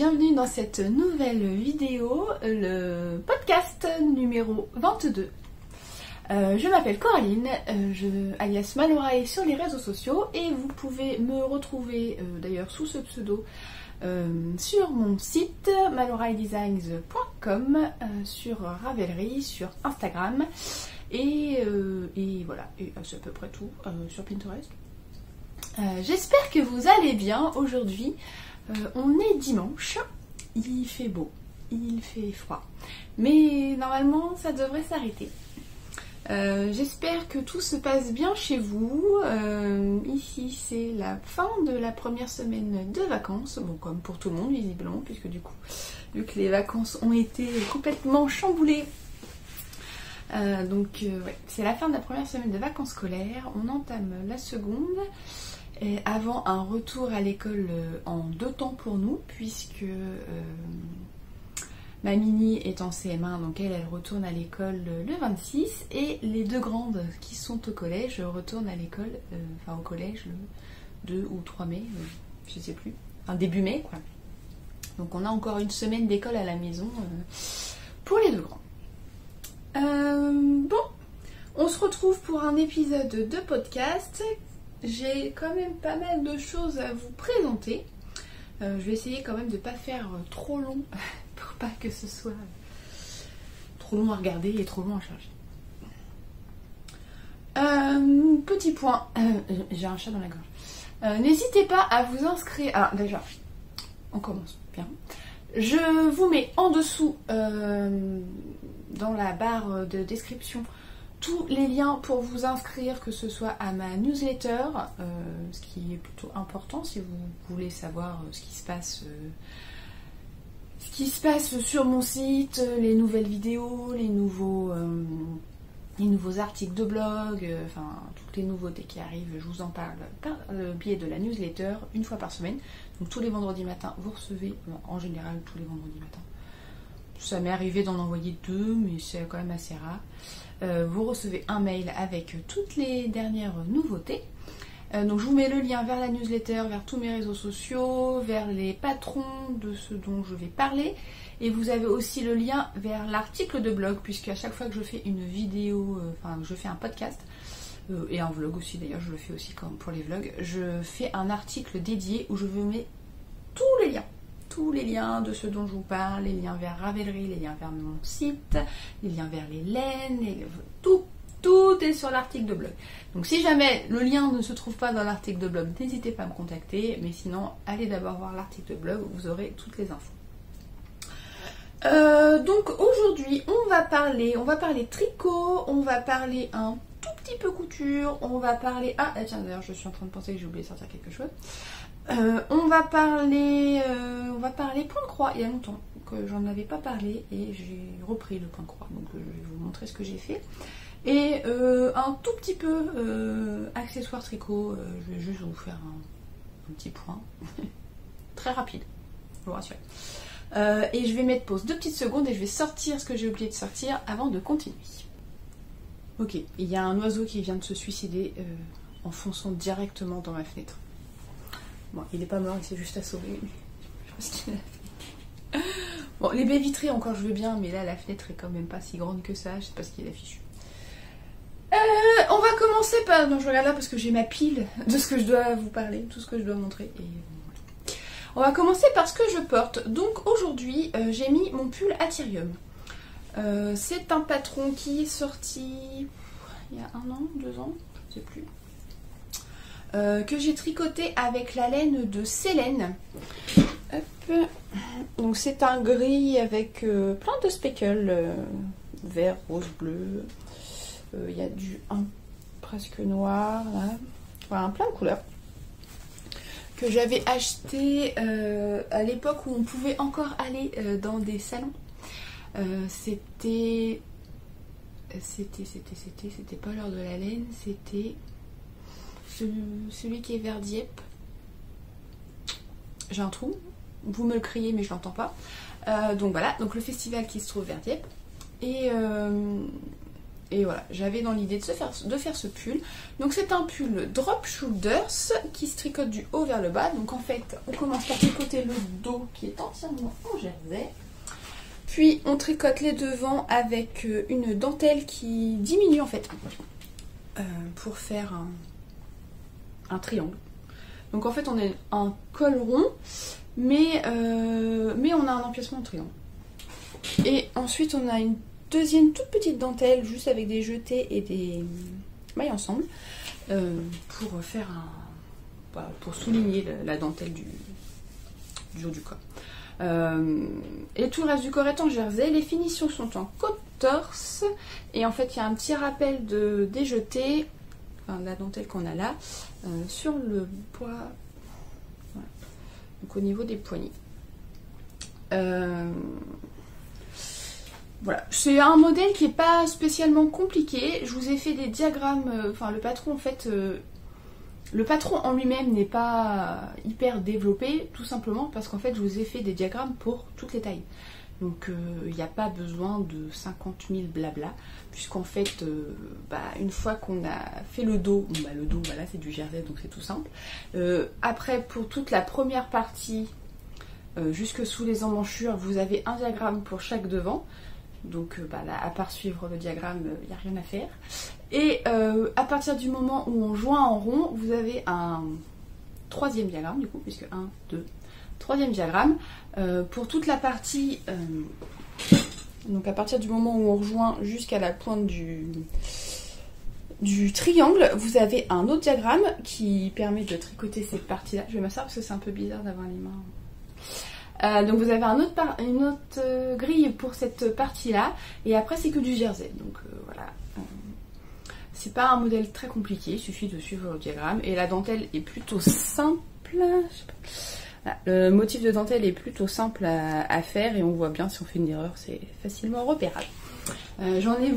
bienvenue dans cette nouvelle vidéo, le podcast numéro 22. Je m'appelle Coraline, alias Malorae sur les réseaux sociaux et vous pouvez me retrouver d'ailleurs sous ce pseudo sur mon site maloraedesigns.com, sur Ravelry, sur Instagram et voilà, et c'est à peu près tout, sur Pinterest. J'espère que vous allez bien aujourd'hui. On est dimanche, il fait beau, il fait froid, mais normalement ça devrait s'arrêter. J'espère que tout se passe bien chez vous. Ici c'est la fin de la première semaine de vacances, bon comme pour tout le monde visiblement, puisque du coup, vu que les vacances ont été complètement chamboulées, ouais, c'est la fin de la première semaine de vacances scolaires, on entame la seconde. Et avant un retour à l'école en 2 temps pour nous, puisque ma mini est en CM1, donc elle retourne à l'école le 26, et les 2 grandes qui sont au collège retournent à l'école, au collège le 2 ou 3 mai, je sais plus, début mai quoi. Donc on a encore une semaine d'école à la maison pour les 2 grands. Bon, on se retrouve pour un épisode de podcast. J'ai quand même pas mal de choses à vous présenter. Je vais essayer quand même de ne pas faire trop long pour pas que ce soit trop long à regarder et trop long à charger. Petit point, j'ai un chat dans la gorge. N'hésitez pas à vous inscrire. Ah déjà, on commence bien. Je vous mets en dessous dans la barre de description tous les liens pour vous inscrire, que ce soit à ma newsletter, ce qui est plutôt important si vous voulez savoir ce qui se passe sur mon site, les nouvelles vidéos, les nouveaux articles de blog, toutes les nouveautés qui arrivent, je vous en parle par le biais de la newsletter une fois par semaine. Donc tous les vendredis matins, vous recevez, en général tous les vendredis matins. Ça m'est arrivé d'en envoyer 2, mais c'est quand même assez rare. Vous recevez un mail avec toutes les dernières nouveautés. Donc je vous mets le lien vers la newsletter, vers tous mes réseaux sociaux, vers les patrons de ce dont je vais parler. Et vous avez aussi le lien vers l'article de blog, puisque à chaque fois que je fais une vidéo, je fais un podcast, et un vlog aussi d'ailleurs, je le fais aussi comme pour les vlogs, je fais un article dédié où je vous mets tous les liens de ce dont je vous parle, les liens vers Ravelry, les liens vers mon site, les liens vers les laines, tout est sur l'article de blog. Donc si jamais le lien ne se trouve pas dans l'article de blog, n'hésitez pas à me contacter, mais sinon allez d'abord voir l'article de blog où vous aurez toutes les infos. Donc aujourd'hui on va parler tricot, on va parler un tout petit peu couture, on va parler... Ah tiens d'ailleurs je suis en train de penser que j'ai oublié de sortir quelque chose. On va parler point de croix. Il y a longtemps que j'en avais pas parlé et j'ai repris le point de croix, donc je vais vous montrer ce que j'ai fait. Et un tout petit peu accessoire tricot, je vais juste vous faire un petit point très rapide, je vous rassure. Et je vais mettre pause 2 petites secondes et je vais sortir ce que j'ai oublié de sortir avant de continuer. Ok, il y a un oiseau qui vient de se suicider en fonçant directement dans ma fenêtre. Bon, il est pas mort, il s'est juste assommé. Je pense qu'il a fait. Bon, les baies vitrées encore je veux bien, mais là la fenêtre est quand même pas si grande que ça, je sais pas ce qu'il est affiché. On va commencer par... Non, je regarde là parce que j'ai ma pile de ce que je dois vous parler, tout ce que je dois montrer. Et voilà. On va commencer par ce que je porte. Donc aujourd'hui, j'ai mis mon pull Atyrium. C'est un patron qui est sorti il y a 1 an, 2 ans, je sais plus. Que j'ai tricoté avec la laine de Célène. Hop. Donc c'est un gris avec plein de speckles, vert, rose, bleu. Il y a du presque noir là. Voilà, plein de couleurs. Que j'avais acheté à l'époque où on pouvait encore aller dans des salons. C'était pas l'heure de la laine, c'était celui qui est vers Dieppe. J'ai un trou, vous me le criez mais je l'entends pas. Donc voilà, donc le festival qui se trouve vers Dieppe. Et Et voilà, j'avais dans l'idée de faire ce pull. Donc c'est un pull drop shoulders qui se tricote du haut vers le bas. Donc en fait, on commence par tricoter le dos qui est entièrement en jersey. Puis on tricote les devants avec une dentelle qui diminue en fait pour faire un triangle. Donc en fait on a un col rond mais on a un empiècement en triangle. Et ensuite on a une deuxième toute petite dentelle juste avec des jetés et des mailles ensemble pour faire pour souligner la dentelle du haut du corps. Et tout le reste du corps est en jersey. Les finitions sont en côte torse et en fait il y a un petit rappel des jetés, enfin, la dentelle qu'on a là sur le bois, voilà. Donc au niveau des poignets. Voilà, c'est un modèle qui n'est pas spécialement compliqué. Je vous ai fait des diagrammes, enfin le patron en fait, le patron en lui-même n'est pas hyper développé, tout simplement parce qu'en fait je vous ai fait des diagrammes pour toutes les tailles. Donc il n'y a pas besoin de 50 000 blabla, puisqu'en fait, une fois qu'on a fait le dos, le dos voilà c'est du jersey donc c'est tout simple. Après pour toute la première partie, jusque sous les emmanchures, vous avez un diagramme pour chaque devant. Donc là, à part suivre le diagramme, il n'y a rien à faire. Et à partir du moment où on joint en rond, vous avez un troisième diagramme du coup, puisque 1, 2, troisième diagramme. Pour toute la partie, donc à partir du moment où on rejoint jusqu'à la pointe du triangle, vous avez un autre diagramme qui permet de tricoter cette partie-là. Je vais m'asseoir parce que c'est un peu bizarre d'avoir les mains... donc vous avez une autre grille pour cette partie-là, et après c'est que du jersey. Donc voilà, c'est pas un modèle très compliqué, il suffit de suivre le diagramme. Et la dentelle est plutôt simple. Voilà, le motif de dentelle est plutôt simple à faire, et on voit bien si on fait une erreur, c'est facilement repérable. J'en ai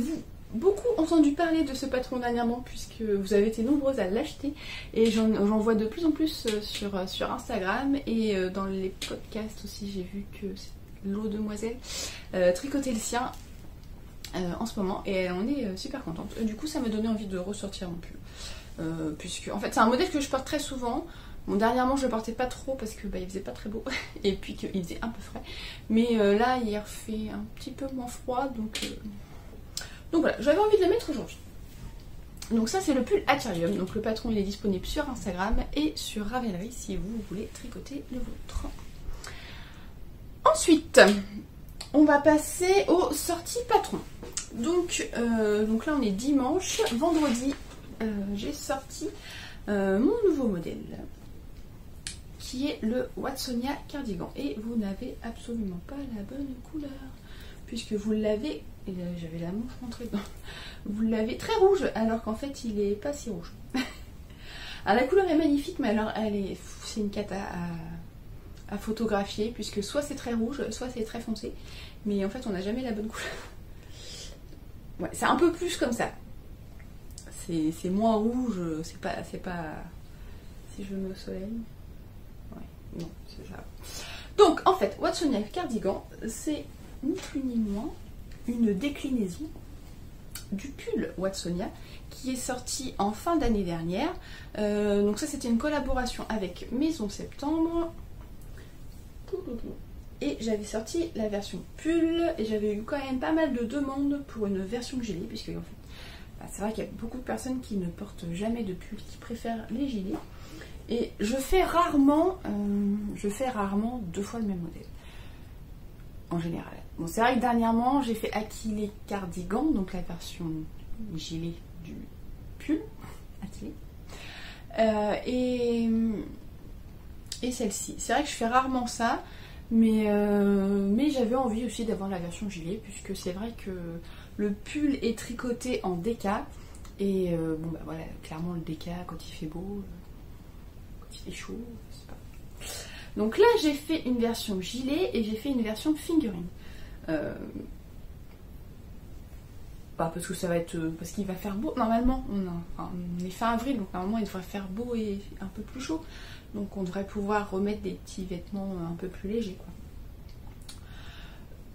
beaucoup entendu parler de ce patron dernièrement, puisque vous avez été nombreuses à l'acheter, et j'en vois de plus en plus sur Instagram, et dans les podcasts aussi j'ai vu que l'eau demoiselle tricotait le sien en ce moment, et elle en est super contente. Du coup ça m'a donné envie de ressortir mon pull, puisque en fait c'est un modèle que je porte très souvent. Bon, dernièrement je le portais pas trop parce que il faisait pas très beau et puis qu'il faisait un peu frais, mais là il fait un petit peu moins froid, donc voilà, j'avais envie de le mettre aujourd'hui. Donc ça c'est le pull Atyrium. Donc le patron il est disponible sur Instagram et sur Ravelry si vous voulez tricoter le vôtre. Ensuite, on va passer aux sorties patron. Donc là on est dimanche. Vendredi, j'ai sorti mon nouveau modèle, qui est le Watsonia Cardigan. Et vous n'avez absolument pas la bonne couleur, puisque vous l'avez... J'avais la manche rentrée dedans. Vous l'avez très rouge, alors qu'en fait il est pas si rouge. Alors la couleur est magnifique, mais alors c'est une cata à photographier, puisque soit c'est très rouge, soit c'est très foncé. Mais en fait on n'a jamais la bonne couleur. Ouais, c'est un peu plus comme ça. C'est moins rouge, c'est pas... Si je me mets au soleil... Ouais, non, c'est ça. Donc en fait, Watsonia Cardigan, c'est ni plus ni moins une déclinaison du pull Watsonia qui est sorti en fin d'année dernière. Donc ça c'était une collaboration avec Maison Septembre. Et j'avais sorti la version pull et j'avais eu quand même pas mal de demandes pour une version gilet, puisque en fait c'est vrai qu'il y a beaucoup de personnes qui ne portent jamais de pull, qui préfèrent les gilets. Et je fais rarement 2 fois le même modèle. En général. Bon, c'est vrai que dernièrement, j'ai fait Achille Cardigan, donc la version gilet du pull Achille. Et celle-ci. C'est vrai que je fais rarement ça, mais j'avais envie aussi d'avoir la version gilet, puisque c'est vrai que le pull est tricoté en déca. Et voilà, clairement le déca, quand il fait beau, quand il fait chaud, c'est pas... Donc là j'ai fait une version gilet et j'ai fait une version fingering. Parce que ça va être... parce qu'il va faire beau. Normalement, on est fin avril, donc normalement il devrait faire beau et un peu plus chaud. Donc on devrait pouvoir remettre des petits vêtements un peu plus légers, quoi.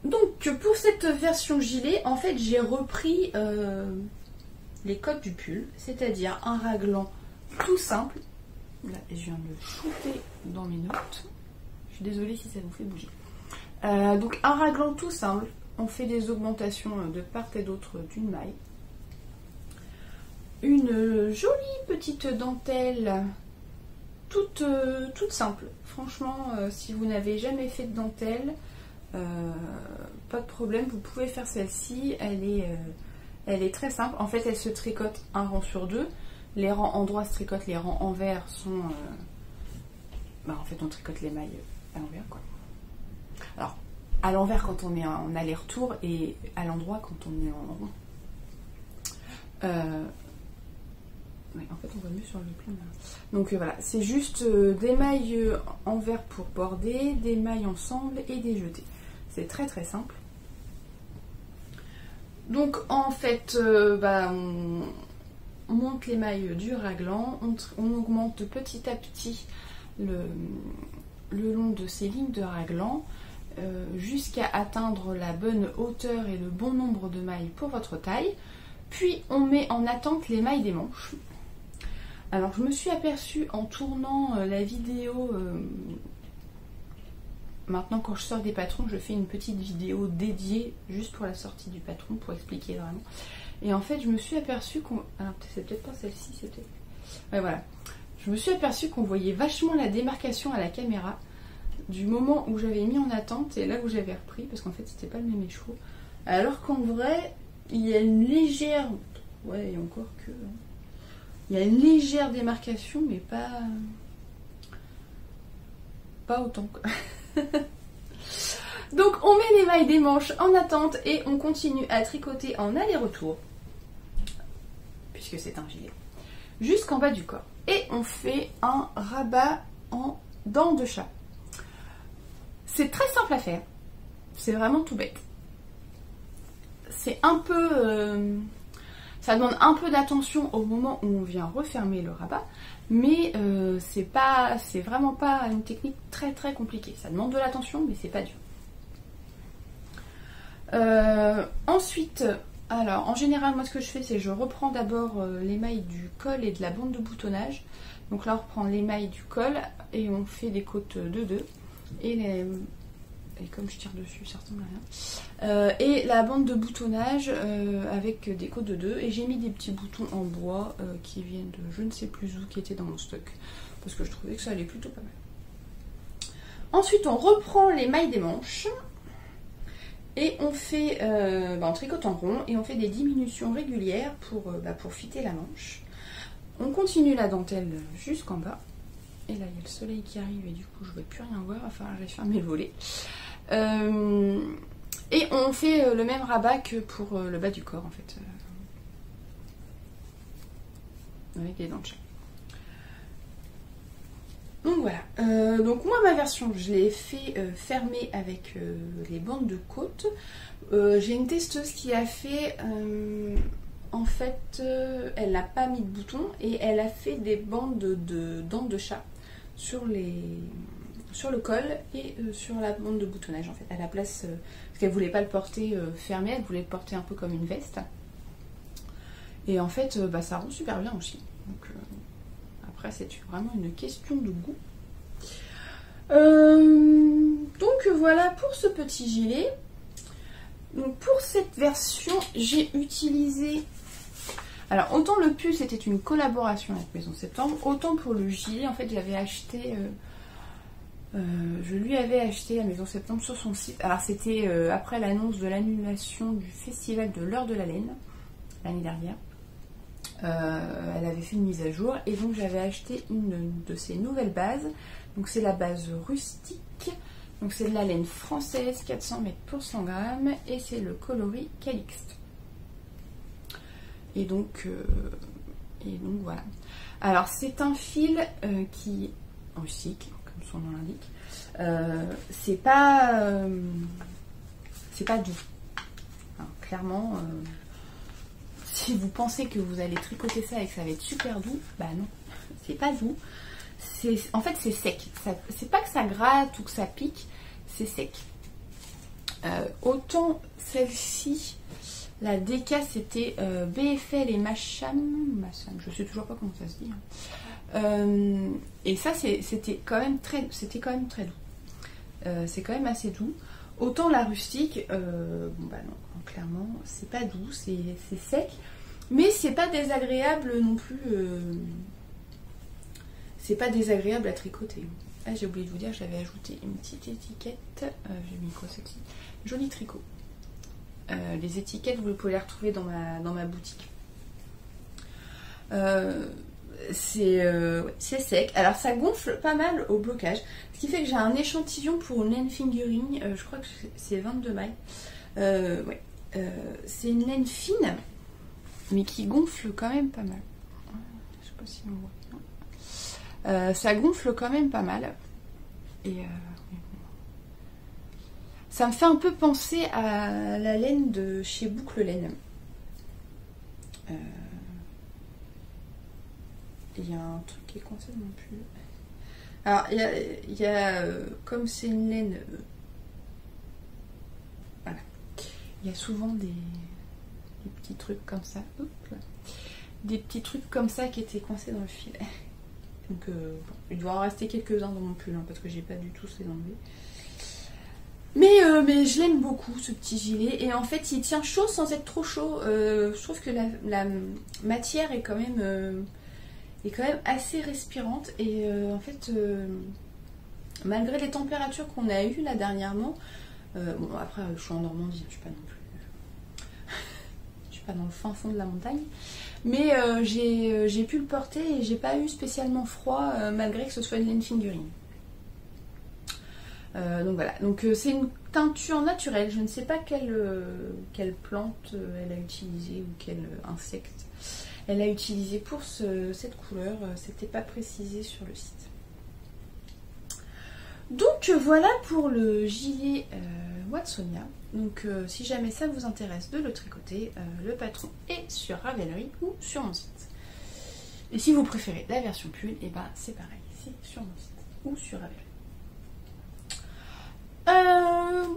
Donc pour cette version gilet, en fait, j'ai repris les codes du pull, c'est-à-dire un raglan tout simple. Là, je viens de le shooter dans mes notes. Je suis désolée si ça vous fait bouger. Donc un raglan tout simple. On fait des augmentations de part et d'autre d'une maille. Une jolie petite dentelle toute simple. Franchement, si vous n'avez jamais fait de dentelle, pas de problème, vous pouvez faire celle-ci. Elle est très simple. En fait, elle se tricote un rang sur deux. Les rangs endroits se tricotent, les rangs envers sont... en fait, on tricote les mailles à l'envers, quoi. Alors, à l'envers quand on est en aller-retour et à l'endroit quand on est en rond. Ouais, en fait, on voit mieux sur le plan là. Donc voilà, c'est juste des mailles envers pour border, des mailles ensemble et des jetés. C'est très très simple. Donc en fait, on monte les mailles du raglan, on augmente petit à petit le long de ces lignes de raglan jusqu'à atteindre la bonne hauteur et le bon nombre de mailles pour votre taille. Puis on met en attente les mailles des manches. Alors je me suis aperçue en tournant la vidéo, maintenant quand je sors des patrons, je fais une petite vidéo dédiée juste pour la sortie du patron, pour expliquer vraiment. Et en fait je me suis aperçue qu'on... Alors c'est peut-être pas celle-ci, c'est peut-être... Ouais voilà. Je me suis aperçue qu'on voyait vachement la démarcation à la caméra du moment où j'avais mis en attente et là où j'avais repris, parce qu'en fait c'était pas le même écheveau. Alors qu'en vrai, il y a une légère... Ouais, et encore que... Il y a une légère démarcation, mais pas autant. Donc on met les mailles des manches en attente et on continue à tricoter en aller-retour, puisque c'est un gilet, jusqu'en bas du corps. Et on fait un rabat en dents de chat. C'est très simple à faire. C'est vraiment tout bête. C'est un peu... ça demande un peu d'attention au moment où on vient refermer le rabat, mais c'est vraiment pas une technique très très compliquée. Ça demande de l'attention, mais c'est pas dur. Ensuite, alors en général, moi ce que je fais, c'est que je reprends d'abord les mailles du col et de la bande de boutonnage. Donc là, on reprend les mailles du col et on fait des côtes de 2. Et comme je tire dessus, ça ressemble à rien. Et la bande de boutonnage avec des côtes de 2. Et j'ai mis des petits boutons en bois qui viennent de je ne sais plus où, qui étaient dans mon stock. Parce que je trouvais que ça allait plutôt pas mal. Ensuite, on reprend les mailles des manches. Et on fait, on tricote en rond et on fait des diminutions régulières pour fitter la manche. On continue la dentelle jusqu'en bas. Et là, il y a le soleil qui arrive et du coup, je ne vais plus rien voir. Enfin, j'ai fermé le volet. Et on fait le même rabat que pour le bas du corps, en fait. Avec les dents de chat. Donc voilà. Donc moi, ma version, je l'ai fait fermer avec les bandes de côte. J'ai une testeuse qui a fait... en fait, elle n'a pas mis de boutons et elle a fait des bandes de dents de chat sur le col et sur la bande de boutonnage, en fait, à la place, parce qu'elle voulait pas le porter fermé, elle voulait le porter un peu comme une veste. Et en fait, ça rend super bien aussi. Donc, après, c'est vraiment une question de goût. Donc voilà pour ce petit gilet. Donc pour cette version, j'ai utilisé... Alors autant le pull c'était une collaboration avec Maison Septembre, autant pour le gilet en fait j'avais acheté... je lui avais acheté à Maison Septembre sur son site. Alors c'était après l'annonce de l'annulation du festival de l'heure de la laine l'année dernière. Elle avait fait une mise à jour et donc j'avais acheté une de ses nouvelles bases. Donc c'est la base rustique. Donc c'est de la laine française, 400 mètres pour 100 grammes et c'est le coloris Calixte. Et donc voilà. Alors c'est un fil qui rustique, comme son nom l'indique. C'est pas doux. Alors, clairement, si vous pensez que vous allez tricoter ça et que ça va être super doux, bah non, c'est pas doux. En fait c'est sec. C'est pas que ça gratte ou que ça pique, c'est sec. Autant celle-ci, la DK c'était BFL et Macham, je sais toujours pas comment ça se dit. Et ça c'était quand même très doux. C'est quand même assez doux. Autant la rustique, bon bah non, clairement c'est pas doux, c'est sec, mais c'est pas désagréable non plus. C'est pas désagréable à tricoter. Ah, j'ai oublié de vous dire, j'avais ajouté une petite étiquette. J'ai mis quoi celle-ci? Joli tricot. Les étiquettes, vous pouvez les retrouver dans ma boutique. C'est sec. Alors ça gonfle pas mal au blocage. Ce qui fait que j'ai un échantillon pour une laine fingering. Je crois que c'est 22 mailles. Ouais. C'est une laine fine, mais qui gonfle quand même pas mal. Je sais pas si on voit. Ça gonfle quand même pas mal. Et ça me fait un peu penser à la laine de chez Boucle Laine. Il y a un truc qui est coincé dans mon pull. Alors, il y a comme c'est une laine... voilà. Il y a souvent des petits trucs comme ça. Hop là. Des petits trucs comme ça qui étaient coincés dans le filet. Donc, bon, il doit en rester quelques-uns dans mon pull, hein, parce que j'ai pas du tout les enlever. Mais je l'aime beaucoup, ce petit gilet. Et en fait, il tient chaud sans être trop chaud. Je trouve que la matière est quand même assez respirante. Et en fait, malgré les températures qu'on a eues là dernièrement, bon après je suis en Normandie, je suis pas non plus... je suis pas dans le fin fond de la montagne. Mais j'ai pu le porter et j'ai pas eu spécialement froid malgré que ce soit une laine fingering. Donc voilà, donc c'est une teinture naturelle, je ne sais pas quelle plante elle a utilisé ou quel insecte elle a utilisé pour cette couleur, c'était pas précisé sur le site. Donc voilà pour le gilet Watsonia. Donc si jamais ça vous intéresse de le tricoter, le patron est sur Ravelry ou sur mon site. Et si vous préférez la version pull, et ben c'est pareil, c'est sur mon site ou sur Ravelry.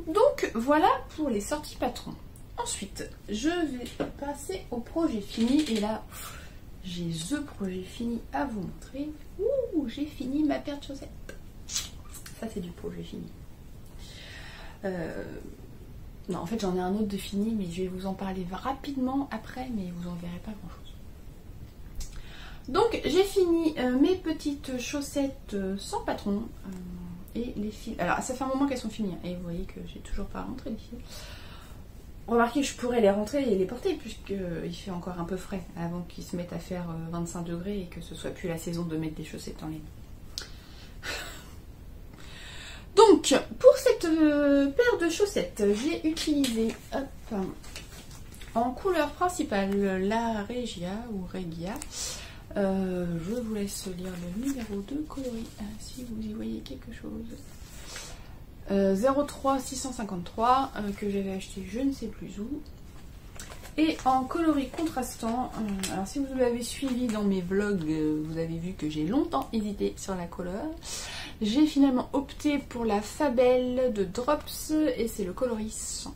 Donc voilà pour les sorties patrons. Ensuite, je vais passer au projet fini. Et là, j'ai the projet fini à vous montrer. Ouh, j'ai fini ma paire de chaussettes. Ça, c'est du projet fini. Non, en fait, j'en ai un autre de fini, mais je vais vous en parler rapidement après, mais vous en verrez pas grand-chose. Donc, j'ai fini mes petites chaussettes sans patron. Et les fils. Alors, ça fait un moment qu'elles sont finies. Et vous voyez que j'ai toujours pas rentré les fils. Remarquez que je pourrais les rentrer et les porter, puisqu'il fait encore un peu frais avant qu'ils se mettent à faire 25 degrés et que ce soit plus la saison de mettre des chaussettes en laine. Donc, pour cette paire de chaussettes, j'ai utilisé en couleur principale la Regia ou Regia. Je vous laisse lire le numéro de coloris si vous y voyez quelque chose. 03 653 que j'avais acheté je ne sais plus où. Et en coloris contrastant, alors si vous l'avez suivi dans mes vlogs, vous avez vu que j'ai longtemps hésité sur la couleur. J'ai finalement opté pour la Fabelle de Drops et c'est le coloris 100.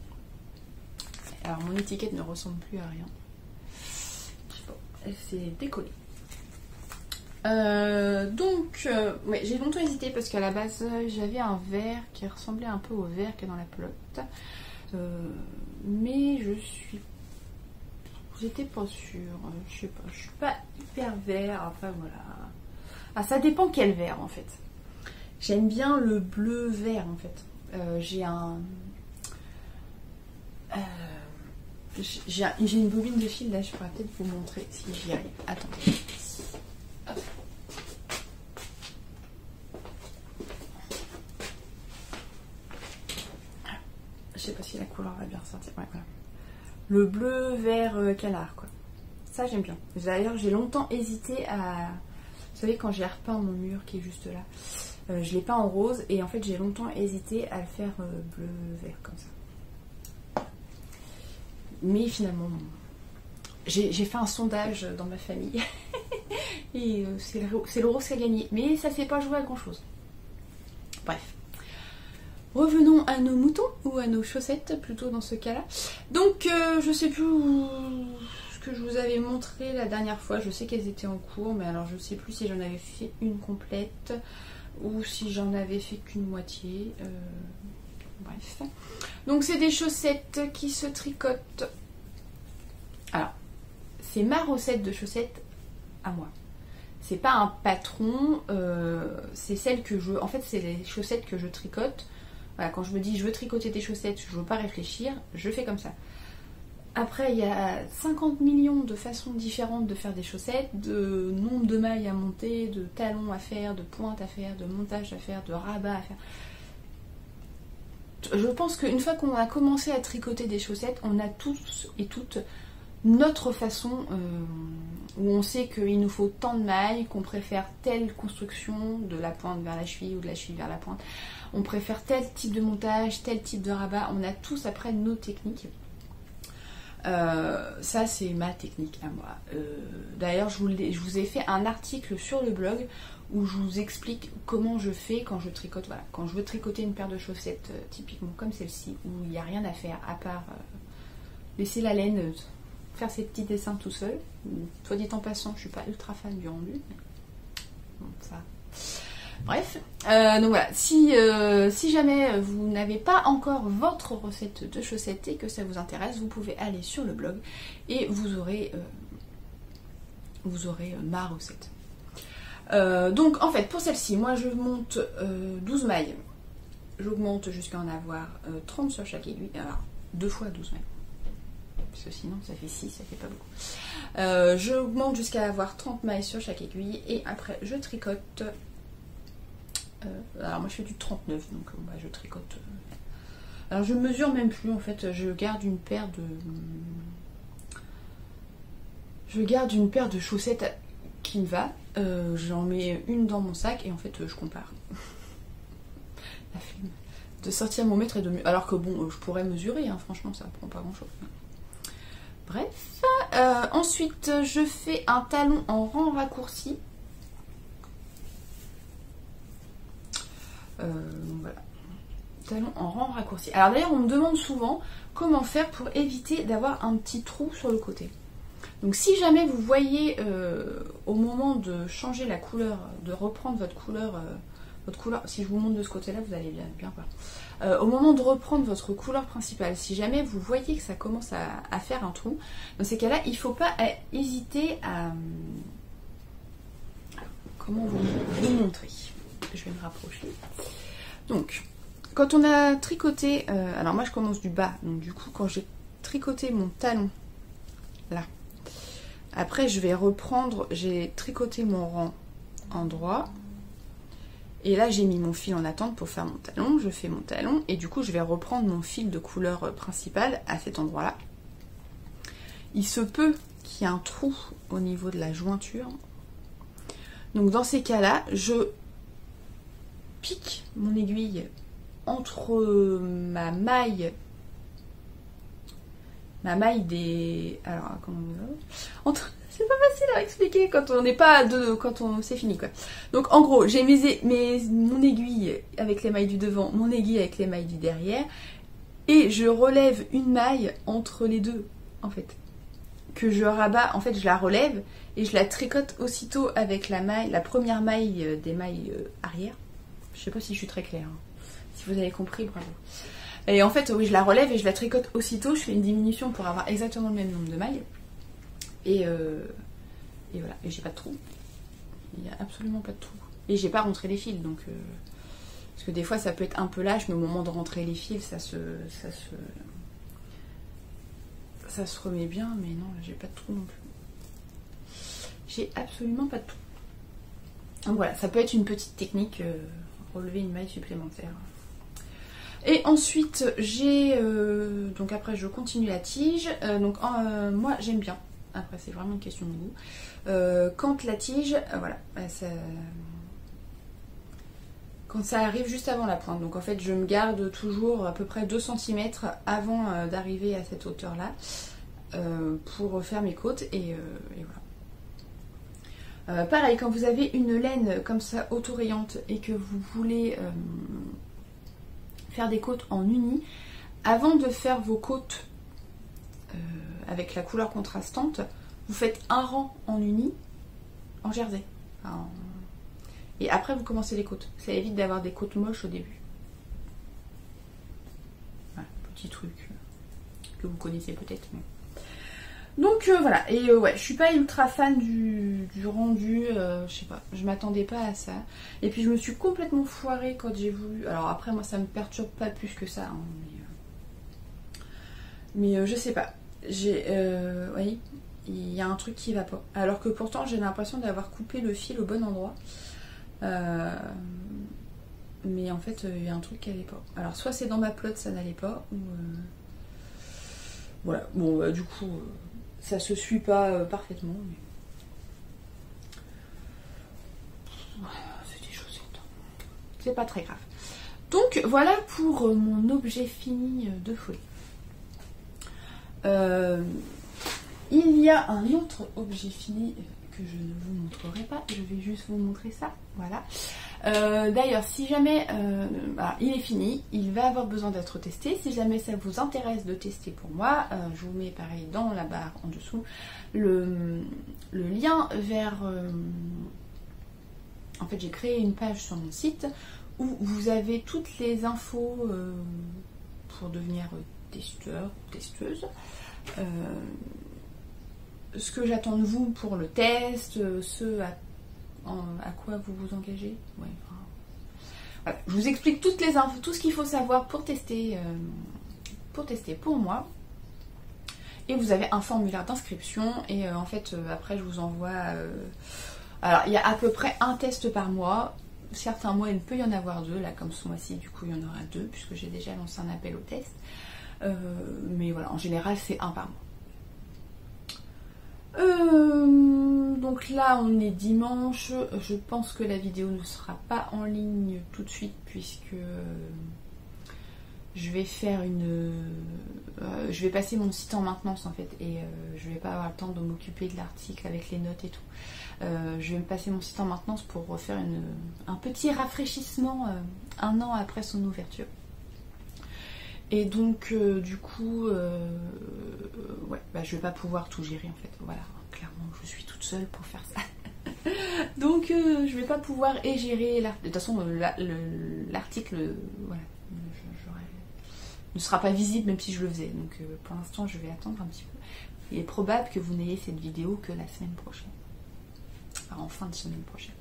Alors mon étiquette ne ressemble plus à rien. Bon, elle s'est décollée. Ouais, j'ai longtemps hésité parce qu'à la base j'avais un vert qui ressemblait un peu au vert qu'il y a dans la pelote, mais j'étais pas sûre, je sais pas, je suis pas hyper vert, enfin voilà. Ah, ça dépend quel vert en fait. J'aime bien le bleu vert en fait. J'ai une bobine de fil là, je pourrais peut-être vous montrer si j'y arrive. Attendez. Je sais pas si la couleur va bien ressortir. Ouais, voilà. Le bleu vert canard quoi. Ça j'aime bien. D'ailleurs j'ai longtemps hésité à... Vous savez quand j'ai repeint mon mur qui est juste là, je l'ai peint en rose et en fait j'ai longtemps hésité à le faire bleu vert comme ça. Mais finalement j'ai fait un sondage dans ma famille et c'est le rose qui a gagné. Mais ça s'est pas joué à grand chose. Bref. Revenons à nos moutons, ou à nos chaussettes plutôt dans ce cas-là. Donc je sais plus ce que je vous avais montré la dernière fois, je sais qu'elles étaient en cours, mais alors je sais plus si j'en avais fait une complète ou si j'en avais fait qu'une moitié. Bref. Donc c'est des chaussettes qui se tricotent. Alors, c'est ma recette de chaussettes à moi. C'est pas un patron, c'est celle que je... En fait, c'est les chaussettes que je tricote. Voilà, quand je me dis je veux tricoter des chaussettes, je veux pas réfléchir, je fais comme ça. Après, il y a 50 millions de façons différentes de faire des chaussettes, de nombre de mailles à monter, de talons à faire, de pointes à faire, de montage à faire, de rabat à faire. Je pense qu'une fois qu'on a commencé à tricoter des chaussettes, on a tous et toutes notre façon où on sait qu'il nous faut tant de mailles, qu'on préfère telle construction de la pointe vers la cheville ou de la cheville vers la pointe. On préfère tel type de montage, tel type de rabat. On a tous après nos techniques. Ça c'est ma technique à moi. D'ailleurs je vous ai fait un article sur le blog où je vous explique comment je fais quand je tricote. Voilà, quand je veux tricoter une paire de chaussettes typiquement comme celle-ci, où il n'y a rien à faire à part laisser la laine faire ses petits dessins tout seul. Soit dit en passant, je suis pas ultra fan du rendu. Bon, ça. Bref, donc voilà, si jamais vous n'avez pas encore votre recette de chaussettes et que ça vous intéresse, vous pouvez aller sur le blog et vous aurez ma recette. Donc en fait, pour celle-ci, moi je monte 12 mailles. J'augmente jusqu'à en avoir 30 sur chaque aiguille. Alors, 2 fois 12 mailles. Parce que sinon ça fait 6, ça fait pas beaucoup. J'augmente jusqu'à avoir 30 mailles sur chaque aiguille et après je tricote. Alors moi je fais du 39, donc je tricote. Alors je mesure même plus en fait, je garde une paire de chaussettes qui me va. J'en mets une dans mon sac et en fait je compare. La flemme de sortir mon mètre et de mieux. Alors que bon, je pourrais mesurer, hein, franchement ça prend pas grand chose. Bref, ensuite je fais un talon en rang raccourci. Voilà, talon en rang raccourci. Alors d'ailleurs on me demande souvent comment faire pour éviter d'avoir un petit trou sur le côté. Donc si jamais vous voyez au moment de changer la couleur, de reprendre votre couleur, si je vous montre de ce côté là vous allez bien voir. Au moment de reprendre votre couleur principale, si jamais vous voyez que ça commence à faire un trou, dans ces cas là il ne faut pas hésiter à... Comment vous montrer? Je vais me rapprocher. Donc, quand on a tricoté, alors moi je commence du bas, donc du coup quand j'ai tricoté mon talon, là, après je vais reprendre, j'ai tricoté mon rang en droit, et là j'ai mis mon fil en attente pour faire mon talon, je fais mon talon, et du coup je vais reprendre mon fil de couleur principale à cet endroit-là. Il se peut qu'il y ait un trou au niveau de la jointure, donc dans ces cas-là, je pique mon aiguille entre ma maille des... Alors, comment on... C'est pas facile à expliquer quand on n'est pas à deux, quand c'est fini quoi. Donc en gros, j'ai mon aiguille avec les mailles du devant, mon aiguille avec les mailles du derrière, et je relève une maille entre les deux, en fait. Que je rabats, en fait je la relève, et je la tricote aussitôt avec la première maille des mailles arrière. Je sais pas si je suis très claire. Hein. Si vous avez compris, bravo. Et en fait, oui, je la relève et je la tricote aussitôt. Je fais une diminution pour avoir exactement le même nombre de mailles. Et voilà. Et j'ai pas de trou. Il n'y a absolument pas de trou. Et j'ai pas rentré les fils, donc... parce que des fois, ça peut être un peu lâche, mais au moment de rentrer les fils, ça se remet bien. Mais non, j'ai pas de trou non plus. J'ai absolument pas de trou. Donc voilà, ça peut être une petite technique... relever une maille supplémentaire. Et ensuite j'ai donc après je continue la tige. Moi j'aime bien, après c'est vraiment une question de goût, quand la tige voilà, quand ça arrive juste avant la pointe, donc en fait je me garde toujours à peu près 2 cm avant d'arriver à cette hauteur là pour faire mes côtes et voilà. Pareil, quand vous avez une laine comme ça autorayante et que vous voulez faire des côtes en uni. Avant de faire vos côtes avec la couleur contrastante, vous faites un rang en uni, en jersey. Et après vous commencez les côtes. Ça évite d'avoir des côtes moches au début. Voilà, petit truc que vous connaissez peut-être. Mais... Donc voilà, et ouais, je suis pas ultra fan du rendu, je sais pas, je m'attendais pas à ça. Et puis je me suis complètement foirée quand j'ai voulu. Alors après, moi ça me perturbe pas plus que ça, hein, mais je sais pas. Oui, il y a un truc qui va pas. Alors que pourtant j'ai l'impression d'avoir coupé le fil au bon endroit. Mais en fait, il y a un truc qui allait pas. Alors soit c'est dans ma pelote, ça n'allait pas, ou voilà. Bon, du coup. Ça se suit pas parfaitement, mais c'est des chaussettes. C'est pas très grave. Donc voilà pour mon objet fini de folie. Il y a un autre objet fini que je ne vous montrerai pas. Je vais juste vous montrer ça. Voilà. D'ailleurs, si jamais il est fini, il va avoir besoin d'être testé. Si jamais ça vous intéresse de tester pour moi, je vous mets pareil dans la barre en dessous le lien vers... en fait, j'ai créé une page sur mon site où vous avez toutes les infos pour devenir testeur ou testeuse. Ce que j'attends de vous pour le test, à quoi vous vous engagez. Ouais, voilà. Je vous explique toutes les infos, tout ce qu'il faut savoir pour tester pour moi. Et vous avez un formulaire d'inscription. Et en fait, après, je vous envoie... alors, il y a à peu près un test par mois. Certains mois, il peut y en avoir 2. Là, comme ce mois-ci, du coup, il y en aura 2, puisque j'ai déjà lancé un appel au test. Mais voilà, en général, c'est un par mois. Donc là on est dimanche, je pense que la vidéo ne sera pas en ligne tout de suite puisque je vais faire je vais passer mon site en maintenance en fait et je vais pas avoir le temps de m'occuper de l'article avec les notes et tout. Je vais me passer mon site en maintenance pour refaire un petit rafraîchissement 1 an après son ouverture. Et donc du coup ouais, je vais pas pouvoir tout gérer en fait, voilà, clairement je suis toute seule pour faire ça. Donc je vais pas pouvoir gérer de toute façon l'article voilà, ne sera pas visible même si je le faisais. Donc pour l'instant je vais attendre un petit peu. Il est probable que vous n'ayez cette vidéo que la semaine prochaine. Enfin, en fin de semaine prochaine.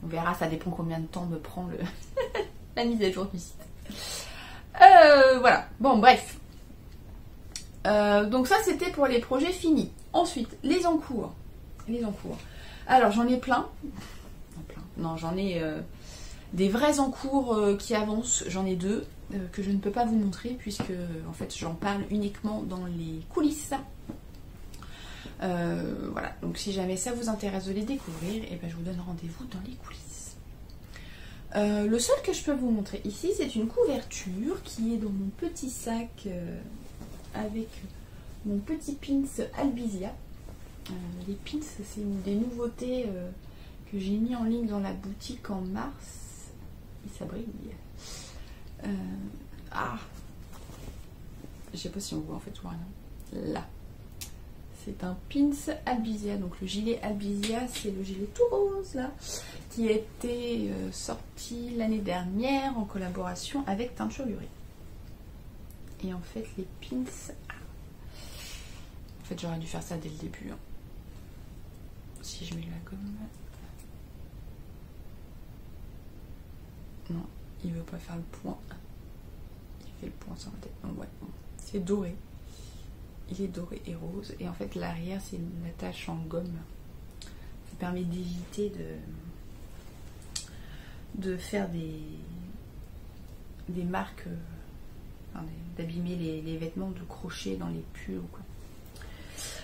On verra, ça dépend combien de temps me prend la mise à jour du site. Voilà, bon bref. Donc ça c'était pour les projets finis. Ensuite, les encours. Alors j'en ai plein. Non, j'en ai des vrais encours qui avancent. J'en ai 2 que je ne peux pas vous montrer puisque en fait j'en parle uniquement dans les coulisses. Voilà, donc si jamais ça vous intéresse de les découvrir, et je vous donne rendez-vous dans les coulisses. Le seul que je peux vous montrer ici, c'est une couverture qui est dans mon petit sac avec mon petit pins Albizia. Les pins, c'est une des nouveautés que j'ai mis en ligne dans la boutique en mars. Et ça brille. Je sais pas si on voit en fait, voilà. Là. C'est un pins Albizia, donc le gilet Albizia, c'est le gilet tout rose là, qui a été sorti l'année dernière en collaboration avec Teinture Lurie. Et en fait les pins, en fait j'aurais dû faire ça dès le début. Hein. Si je mets la gomme, non, il veut pas faire le point. Il fait le point sur la tête. Donc ouais, c'est doré. Il est doré et rose. Et en fait, l'arrière, c'est une attache en gomme. Ça permet d'éviter de faire des marques, d'abîmer les vêtements, de crochets dans les pulls ou quoi.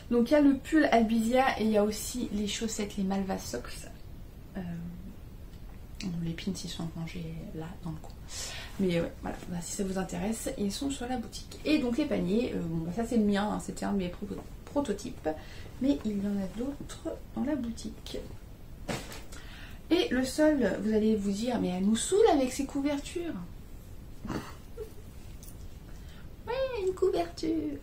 Donc, il y a le pull Albizia et il y a aussi les chaussettes, les Malva Socks. Les pins, ils sont rangés là, dans le coin. Mais ouais, voilà, si ça vous intéresse, ils sont sur la boutique. Et donc les paniers, ça c'est le mien, hein, c'était un de mes prototypes. Mais il y en a d'autres dans la boutique. Et le sol, vous allez vous dire, mais elle nous saoule avec ses couvertures. Ouais, une couverture.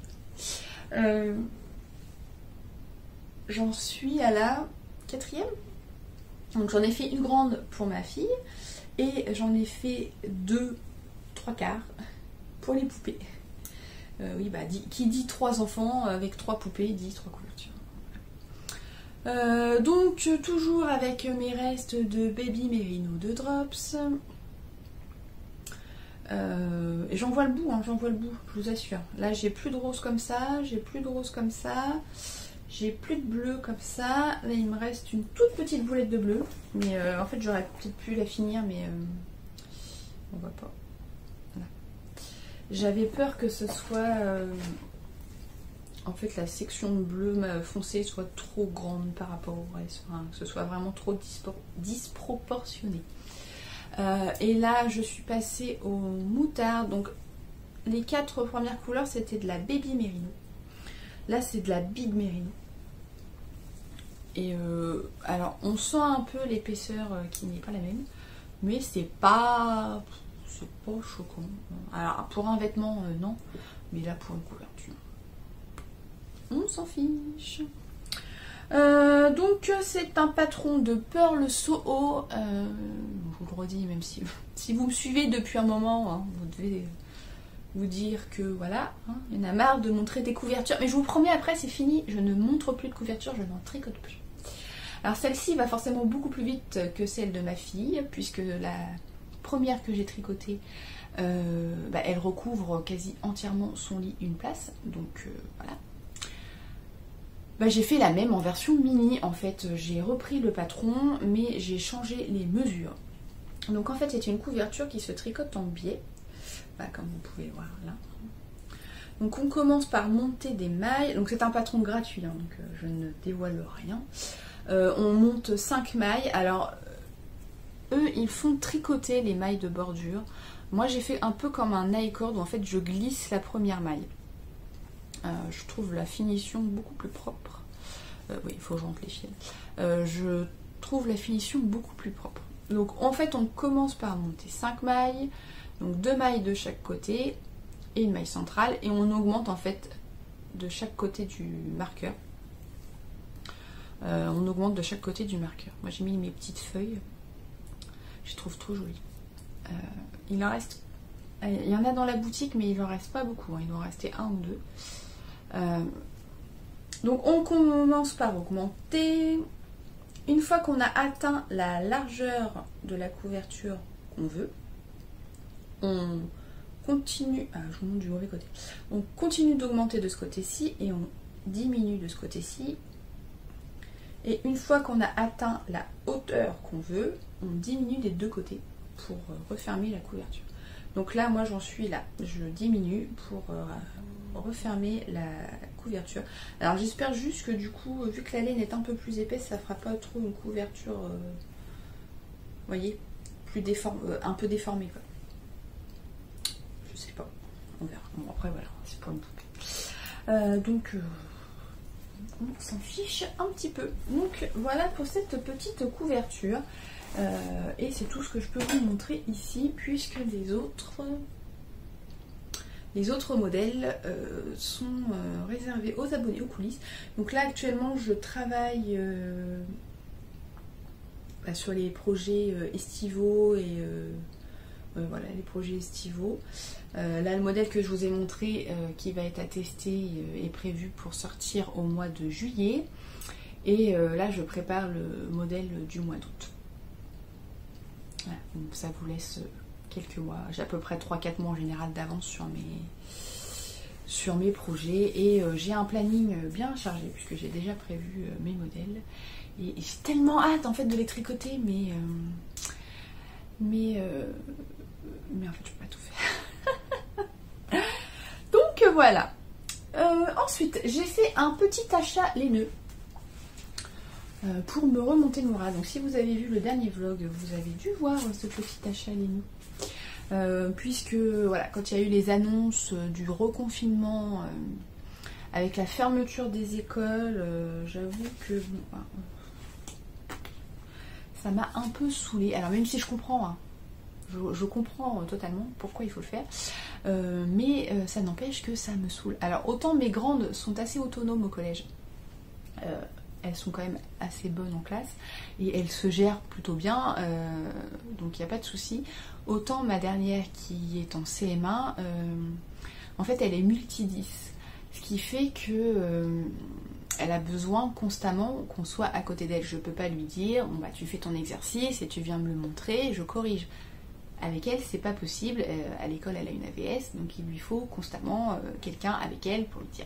J'en suis à la 4e. Donc j'en ai fait une grande pour ma fille et j'en ai fait 2 3/4 pour les poupées. Oui, bah, qui dit 3 enfants avec 3 poupées dit 3 couvertures. Donc toujours avec mes restes de Baby Merino de Drops. Et j'en vois le bout, hein, j'en vois le bout, je vous assure. Là j'ai plus de rose comme ça, j'ai plus de rose comme ça, j'ai plus de bleu comme ça. Là il me reste une toute petite boulette de bleu, mais en fait j'aurais peut-être pu la finir, mais on voit pas. Voilà. J'avais peur que ce soit en fait la section bleu foncé soit trop grande par rapport au reste, enfin, que ce soit vraiment trop disproportionné. Et là je suis passée au moutarde. Donc les 4 premières couleurs c'était de la Baby Merino, là c'est de la Big Merino. Et alors on sent un peu l'épaisseur qui n'est pas la même, mais c'est pas choquant. Alors pour un vêtement non, mais là pour une couverture on s'en fiche. Donc c'est un patron de Pearl Soho. Je vous le redis, même si vous me suivez depuis un moment, hein, vous devez vous dire que voilà, hein, il y en a marre de montrer des couvertures. Mais je vous promets, après c'est fini, je ne montre plus de couvertures, je n'en tricote plus. Alors celle-ci va forcément beaucoup plus vite que celle de ma fille, puisque la première que j'ai tricotée, elle recouvre quasi entièrement son lit, une place. Donc voilà. J'ai fait la même en version mini. En fait j'ai repris le patron mais j'ai changé les mesures. Donc en fait c'est une couverture qui se tricote en biais, comme vous pouvez voir là. Donc on commence par monter des mailles. Donc c'est un patron gratuit, hein, donc je ne dévoile rien. On monte 5 mailles. Alors eux ils font tricoter les mailles de bordure. Moi j'ai fait un peu comme un nail-cord où en fait je glisse la première maille. Je trouve la finition beaucoup plus propre. Oui, il faut que je rentre les fils. Je trouve la finition beaucoup plus propre. Donc en fait on commence par monter 5 mailles, donc 2 mailles de chaque côté et une maille centrale, et on augmente en fait de chaque côté du marqueur. On augmente de chaque côté du marqueur. Moi j'ai mis mes petites feuilles, je les trouve trop jolies. Il en reste, il y en a dans la boutique mais il en reste pas beaucoup, hein. Il doit en rester 1 ou 2. Donc on commence par augmenter. Une fois qu'on a atteint la largeur de la couverture qu'on veut, on continue, je vous montre du mauvais côté, on continue d'augmenter de ce côté-ci et on diminue de ce côté-ci, et une fois qu'on a atteint la hauteur qu'on veut, on diminue des 2 côtés pour refermer la couverture. Donc là moi j'en suis là, je diminue pour refermer la couverture. Alors j'espère juste que du coup, vu que la laine est un peu plus épaisse, ça fera pas trop une couverture, vous voyez, plus un peu déformée quoi. Je sais pas, on verra. Bon, après voilà, c'est pas une poupée. Donc on s'en fiche un petit peu. Donc voilà pour cette petite couverture. Et c'est tout ce que je peux vous montrer ici, puisque les autres modèles sont réservés aux abonnés aux coulisses. Donc là actuellement je travaille sur les projets estivaux et voilà, les projets estivaux. Là le modèle que je vous ai montré qui va être attesté est prévu pour sortir au mois de juillet. Et là je prépare le modèle du mois d'août. Voilà, donc ça vous laisse quelques mois, j'ai à peu près 3-4 mois en général d'avance sur mes projets, et j'ai un planning bien chargé puisque j'ai déjà prévu mes modèles, et j'ai tellement hâte en fait de les tricoter, mais en fait je peux pas tout faire. Donc voilà. Ensuite j'ai fait un petit achat laineux pour me remonter le moral. Donc si vous avez vu le dernier vlog, vous avez dû voir ce petit achat laineux. Puisque voilà, quand il y a eu les annonces du reconfinement avec la fermeture des écoles, j'avoue que bon, ça m'a un peu saoulée. Alors même si je comprends, hein, Je comprends totalement pourquoi il faut le faire, mais ça n'empêche que ça me saoule. Alors autant mes grandes sont assez autonomes au collège, elles sont quand même assez bonnes en classe et elles se gèrent plutôt bien, donc il n'y a pas de souci. Autant ma dernière qui est en CM1, en fait elle est multi-10, ce qui fait que elle a besoin constamment qu'on soit à côté d'elle. Je peux pas lui dire bon bah tu fais ton exercice et tu viens me le montrer, je corrige. Avec elle c'est pas possible, à l'école elle a une AVS, donc il lui faut constamment quelqu'un avec elle pour lui dire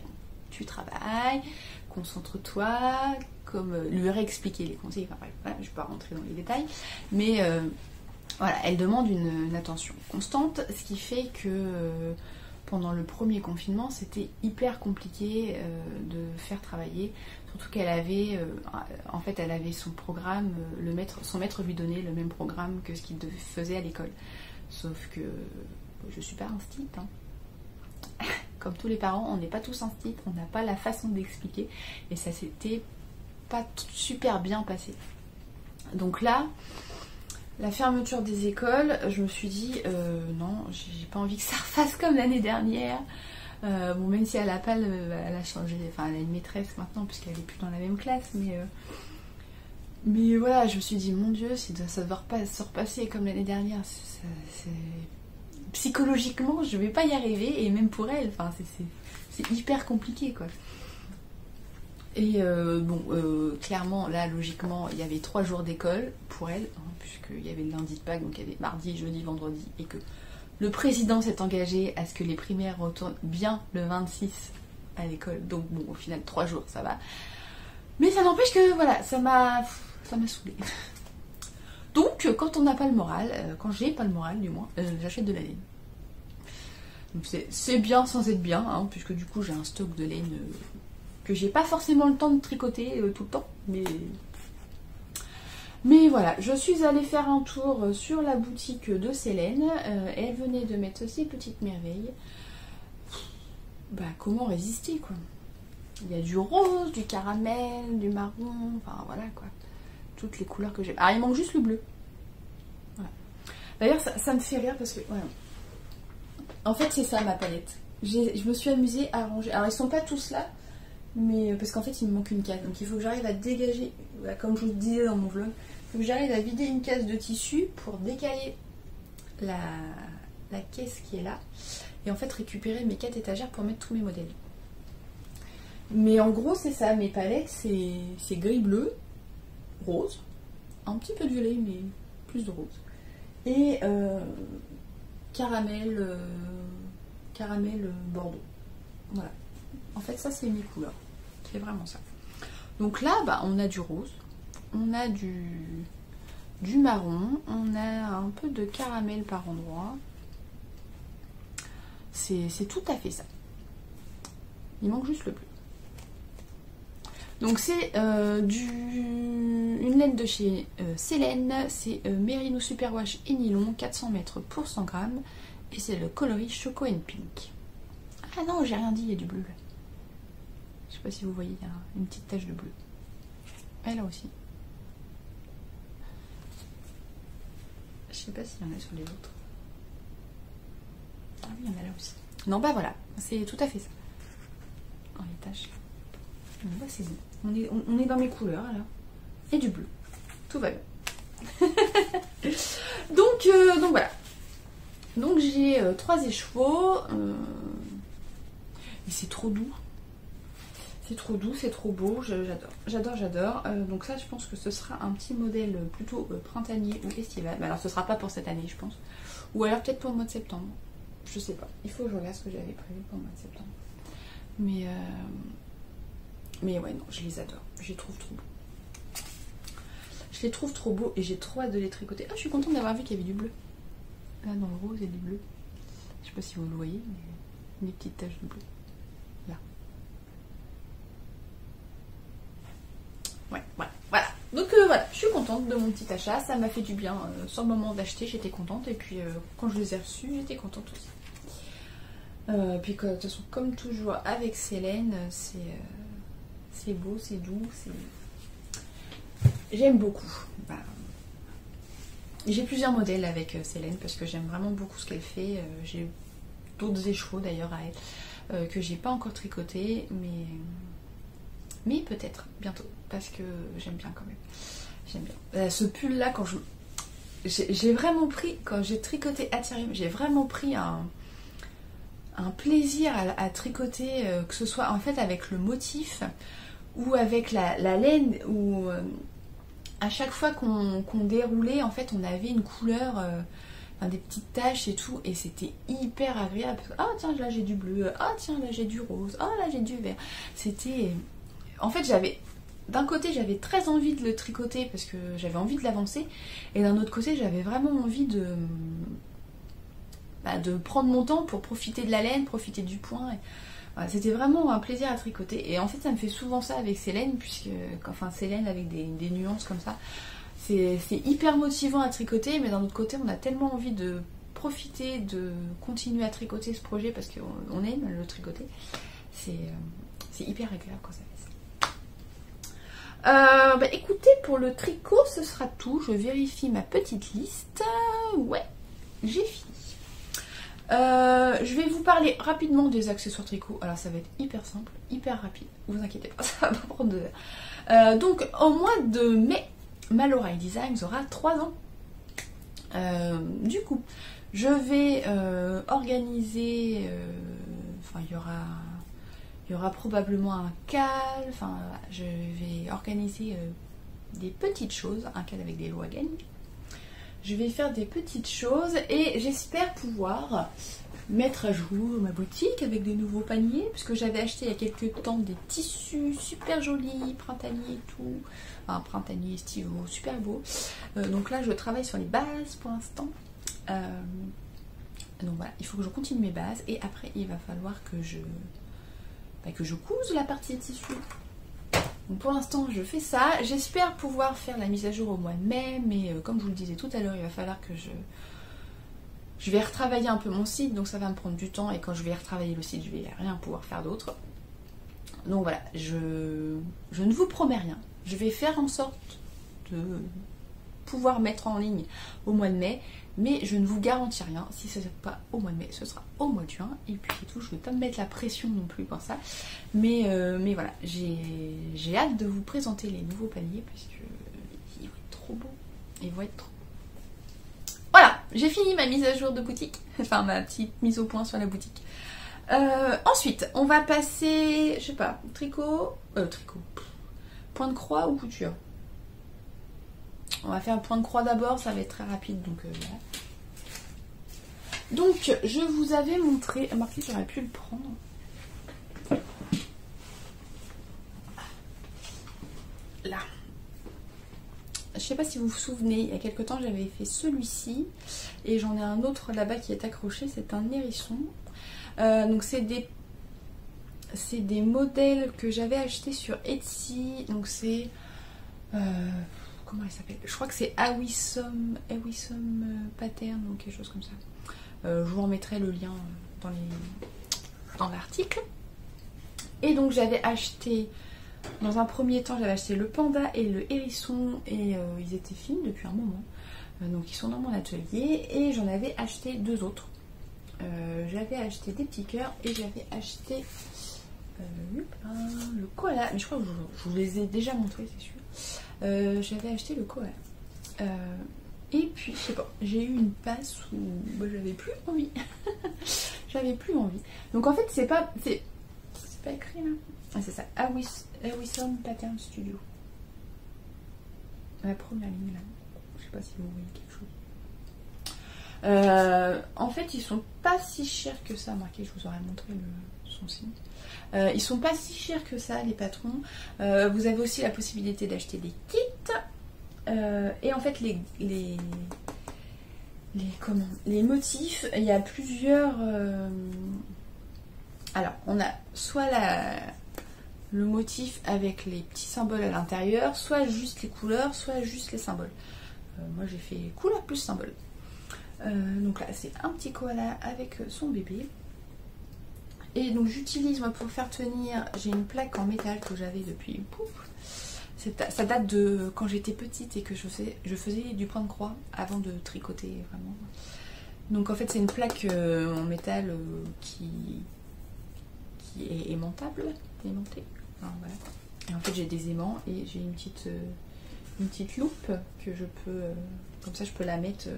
tu travailles, concentre-toi, comme lui réexpliquer les conseils, enfin bref, voilà, je ne vais pas rentrer dans les détails, mais voilà, elle demande une attention constante, ce qui fait que pendant le premier confinement, c'était hyper compliqué de faire travailler, surtout qu'elle avait, en fait, elle avait son programme, son maître lui donnait le même programme que ce qu'il faisait à l'école, sauf que je suis pas instite, hein. Comme tous les parents, on n'est pas tous instits, on n'a pas la façon d'expliquer, et ça s'était pas super bien passé. Donc là, la fermeture des écoles, je me suis dit non, j'ai pas envie que ça refasse comme l'année dernière. Bon, même si elle a pas elle a changé, enfin elle a une maîtresse maintenant puisqu'elle est plus dans la même classe, mais voilà, je me suis dit mon Dieu, si ça doit pas se repasser comme l'année dernière, psychologiquement je vais pas y arriver, et même pour elle, enfin c'est hyper compliqué quoi. Et clairement là logiquement il y avait 3 jours d'école pour elle, hein, puisqu'il y avait le lundi de Pâques, donc il y avait mardi, jeudi, vendredi, et que le président s'est engagé à ce que les primaires retournent bien le 26 à l'école, donc bon au final 3 jours ça va, mais ça n'empêche que voilà, ça m'a saoulée. Donc quand on n'a pas le moral, quand j'ai pas le moral du moins, j'achète de la laine. Donc c'est bien sans être bien, hein, puisque du coup j'ai un stock de laine que j'ai pas forcément le temps de tricoter tout le temps, mais voilà, je suis allée faire un tour sur la boutique de Célène, elle venait de mettre aussi Petite Merveille. Bah comment résister quoi. Il y a du rose, du caramel, du marron, enfin voilà quoi, toutes les couleurs que j'ai. Ah il manque juste le bleu. Voilà. D'ailleurs ça me fait rire parce que voilà. En fait c'est ça ma palette. Je me suis amusée à ranger. Alors ils sont pas tous là, mais parce qu'en fait il me manque une case, donc il faut que j'arrive à dégager, comme je vous le disais dans mon vlog, il faut que j'arrive à vider une case de tissu pour décaler la caisse qui est là, et en fait récupérer mes 4 étagères pour mettre tous mes modèles. Mais en gros c'est ça, mes palettes c'est gris bleu, rose, un petit peu de violet mais plus de rose, et caramel bordeaux. Voilà, en fait ça c'est mes couleurs, c'est vraiment ça. Donc là bah, on a du rose, on a du marron, on a un peu de caramel par endroit, c'est tout à fait ça. Il manque juste le bleu. Donc c'est une laine de chez Célène, c'est Merino Superwash et Nylon, 400 mètres pour 100 grammes, et c'est le coloris Choco and Pink. Ah non, j'ai rien dit, il y a du bleu là. Je sais pas si vous voyez, il y a une petite tache de bleu. Et là aussi. Je sais pas s'il y en a sur les autres. Ah oui, il y en a là aussi. Non, bah voilà, c'est tout à fait ça. Oh, les taches. Bon, bah c'est bon. On est dans mes couleurs là. Et du bleu. Tout va bien. donc voilà. Donc j'ai 3 écheveaux. Et c'est trop doux. C'est trop doux, c'est trop beau. J'adore. Donc ça, je pense que ce sera un petit modèle plutôt printanier ou estival. Mais alors ce sera pas pour cette année, je pense. Ou alors peut-être pour le mois de septembre. Je sais pas. Il faut que je regarde ce que j'avais prévu pour le mois de septembre. Mais ouais, non, je les adore. Je les trouve trop beaux. Je les trouve trop beaux et j'ai trop hâte de les tricoter. Ah, je suis contente d'avoir vu qu'il y avait du bleu. Là, dans le rose, il y a du bleu. Je sais pas si vous le voyez, mais des petites taches de bleu. Là. Ouais, voilà. Donc voilà, je suis contente de mon petit achat. Ça m'a fait du bien. Sur le moment d'acheter, j'étais contente. Et puis, quand je les ai reçus, j'étais contente aussi. Puis, de toute façon, comme toujours avec Célène, c'est beau, c'est doux, j'aime beaucoup. Bah, J'ai plusieurs modèles avec Célène parce que j'aime vraiment beaucoup ce qu'elle fait. J'ai d'autres écheveaux d'ailleurs à elle que j'ai pas encore tricoté, mais peut-être bientôt parce que j'aime bien quand même. J'aime bien. Ce pull là, quand j'ai vraiment pris, quand j'ai tricoté Atyrim, j'ai vraiment pris un plaisir à tricoter, que ce soit en fait avec le motif ou avec la laine, ou à chaque fois qu'on déroulait, en fait on avait une couleur, des petites taches et tout, et c'était hyper agréable. Ah tiens, là j'ai du bleu, ah tiens là j'ai du rose, ah là j'ai du vert. C'était... En fait d'un côté j'avais très envie de le tricoter parce que j'avais envie de l'avancer, et d'un autre côté j'avais vraiment envie de prendre mon temps pour profiter de la laine, profiter du point. Voilà, c'était vraiment un plaisir à tricoter. Et en fait ça me fait souvent ça avec Célène, puisque Célène avec des nuances comme ça, c'est hyper motivant à tricoter, mais d'un autre côté on a tellement envie de profiter, de continuer à tricoter ce projet parce qu'on aime le tricoter. C'est hyper agréable quand ça fait ça. Écoutez, pour le tricot ce sera tout. Je vérifie ma petite liste. Ouais, j'ai fini. Je vais vous parler rapidement des accessoires tricot. Alors ça va être hyper simple, hyper rapide, vous inquiétez pas, ça va pas prendre 2 heures. Donc au mois de mai, Malorai Designs aura 3 ans. Du coup, je vais organiser, il y aura probablement un cal, je vais organiser des petites choses, un cal avec des lois gagne. Je vais faire des petites choses et j'espère pouvoir mettre à jour ma boutique avec des nouveaux paniers, puisque j'avais acheté il y a quelques temps des tissus super jolis, printaniers et tout, printaniers estivaux, super beaux. Donc là je travaille sur les bases pour l'instant. Donc voilà, il faut que je continue mes bases et après il va falloir que je couse la partie tissu. Donc pour l'instant je fais ça, j'espère pouvoir faire la mise à jour au mois de mai, mais comme je vous le disais tout à l'heure, il va falloir que je vais retravailler un peu mon site, donc ça va me prendre du temps, et quand je vais retravailler le site je vais rien pouvoir faire d'autre. Donc voilà, je ne vous promets rien, je vais faire en sorte de pouvoir mettre en ligne au mois de mai, mais je ne vous garantis rien. Si ce n'est pas au mois de mai, ce sera au mois de juin, et puis c'est tout. Je ne vais pas me mettre la pression non plus pour ça, mais voilà, j'ai hâte de vous présenter les nouveaux paniers parce qu'ils vont être trop beaux, ils vont être trop beaux. Voilà, j'ai fini ma mise à jour de boutique, enfin ma petite mise au point sur la boutique. Ensuite on va passer, je sais pas, tricot, point de croix ou couture. On va faire un point de croix d'abord, ça va être très rapide, donc voilà. Donc je vous avais montré, marqué, j'aurais pu le prendre. Là. Je sais pas si vous vous souvenez, il y a quelques temps j'avais fait celui-ci, et j'en ai un autre là-bas qui est accroché, c'est un hérisson. Donc c'est des modèles que j'avais achetés sur Etsy, donc c'est... comment il s'appelle? Je crois que c'est Awisom Pattern ou quelque chose comme ça. Je vous remettrai le lien dans l'article. Et donc j'avais acheté, dans un premier temps j'avais acheté le panda et le hérisson, et ils étaient finis depuis un moment. Donc ils sont dans mon atelier, et j'en avais acheté 2 autres. J'avais acheté des petits cœurs et j'avais acheté le koala, mais je crois que je vous les ai déjà montrés, c'est sûr. J'avais acheté le koala. Et puis, je sais pas, j'ai eu une passe où j'avais plus envie. J'avais plus envie. Donc en fait, c'est pas écrit là. Ah, c'est ça, Awisom Pattern Studio. La première ligne là. Je sais pas si vous voyez quelque chose. En fait, ils sont pas si chers que ça. Marqué, je vous aurais montré son site. Ils sont pas si chers que ça, les patrons. Vous avez aussi la possibilité d'acheter des kits. Et en fait, les motifs, il y a plusieurs. Alors, on a soit le motif avec les petits symboles à l'intérieur, soit juste les couleurs, soit juste les symboles. Moi, j'ai fait couleur plus symbole. Donc là, c'est un petit koala avec son bébé. Et donc, j'utilise, moi, pour faire tenir, j'ai une plaque en métal que j'avais depuis Ça date de quand j'étais petite et que je faisais du point de croix avant de tricoter vraiment. Donc en fait c'est une plaque en métal qui est aimantable, aimantée. Alors, voilà. Et en fait j'ai des aimants et j'ai une petite loupe que je peux, comme ça je peux la mettre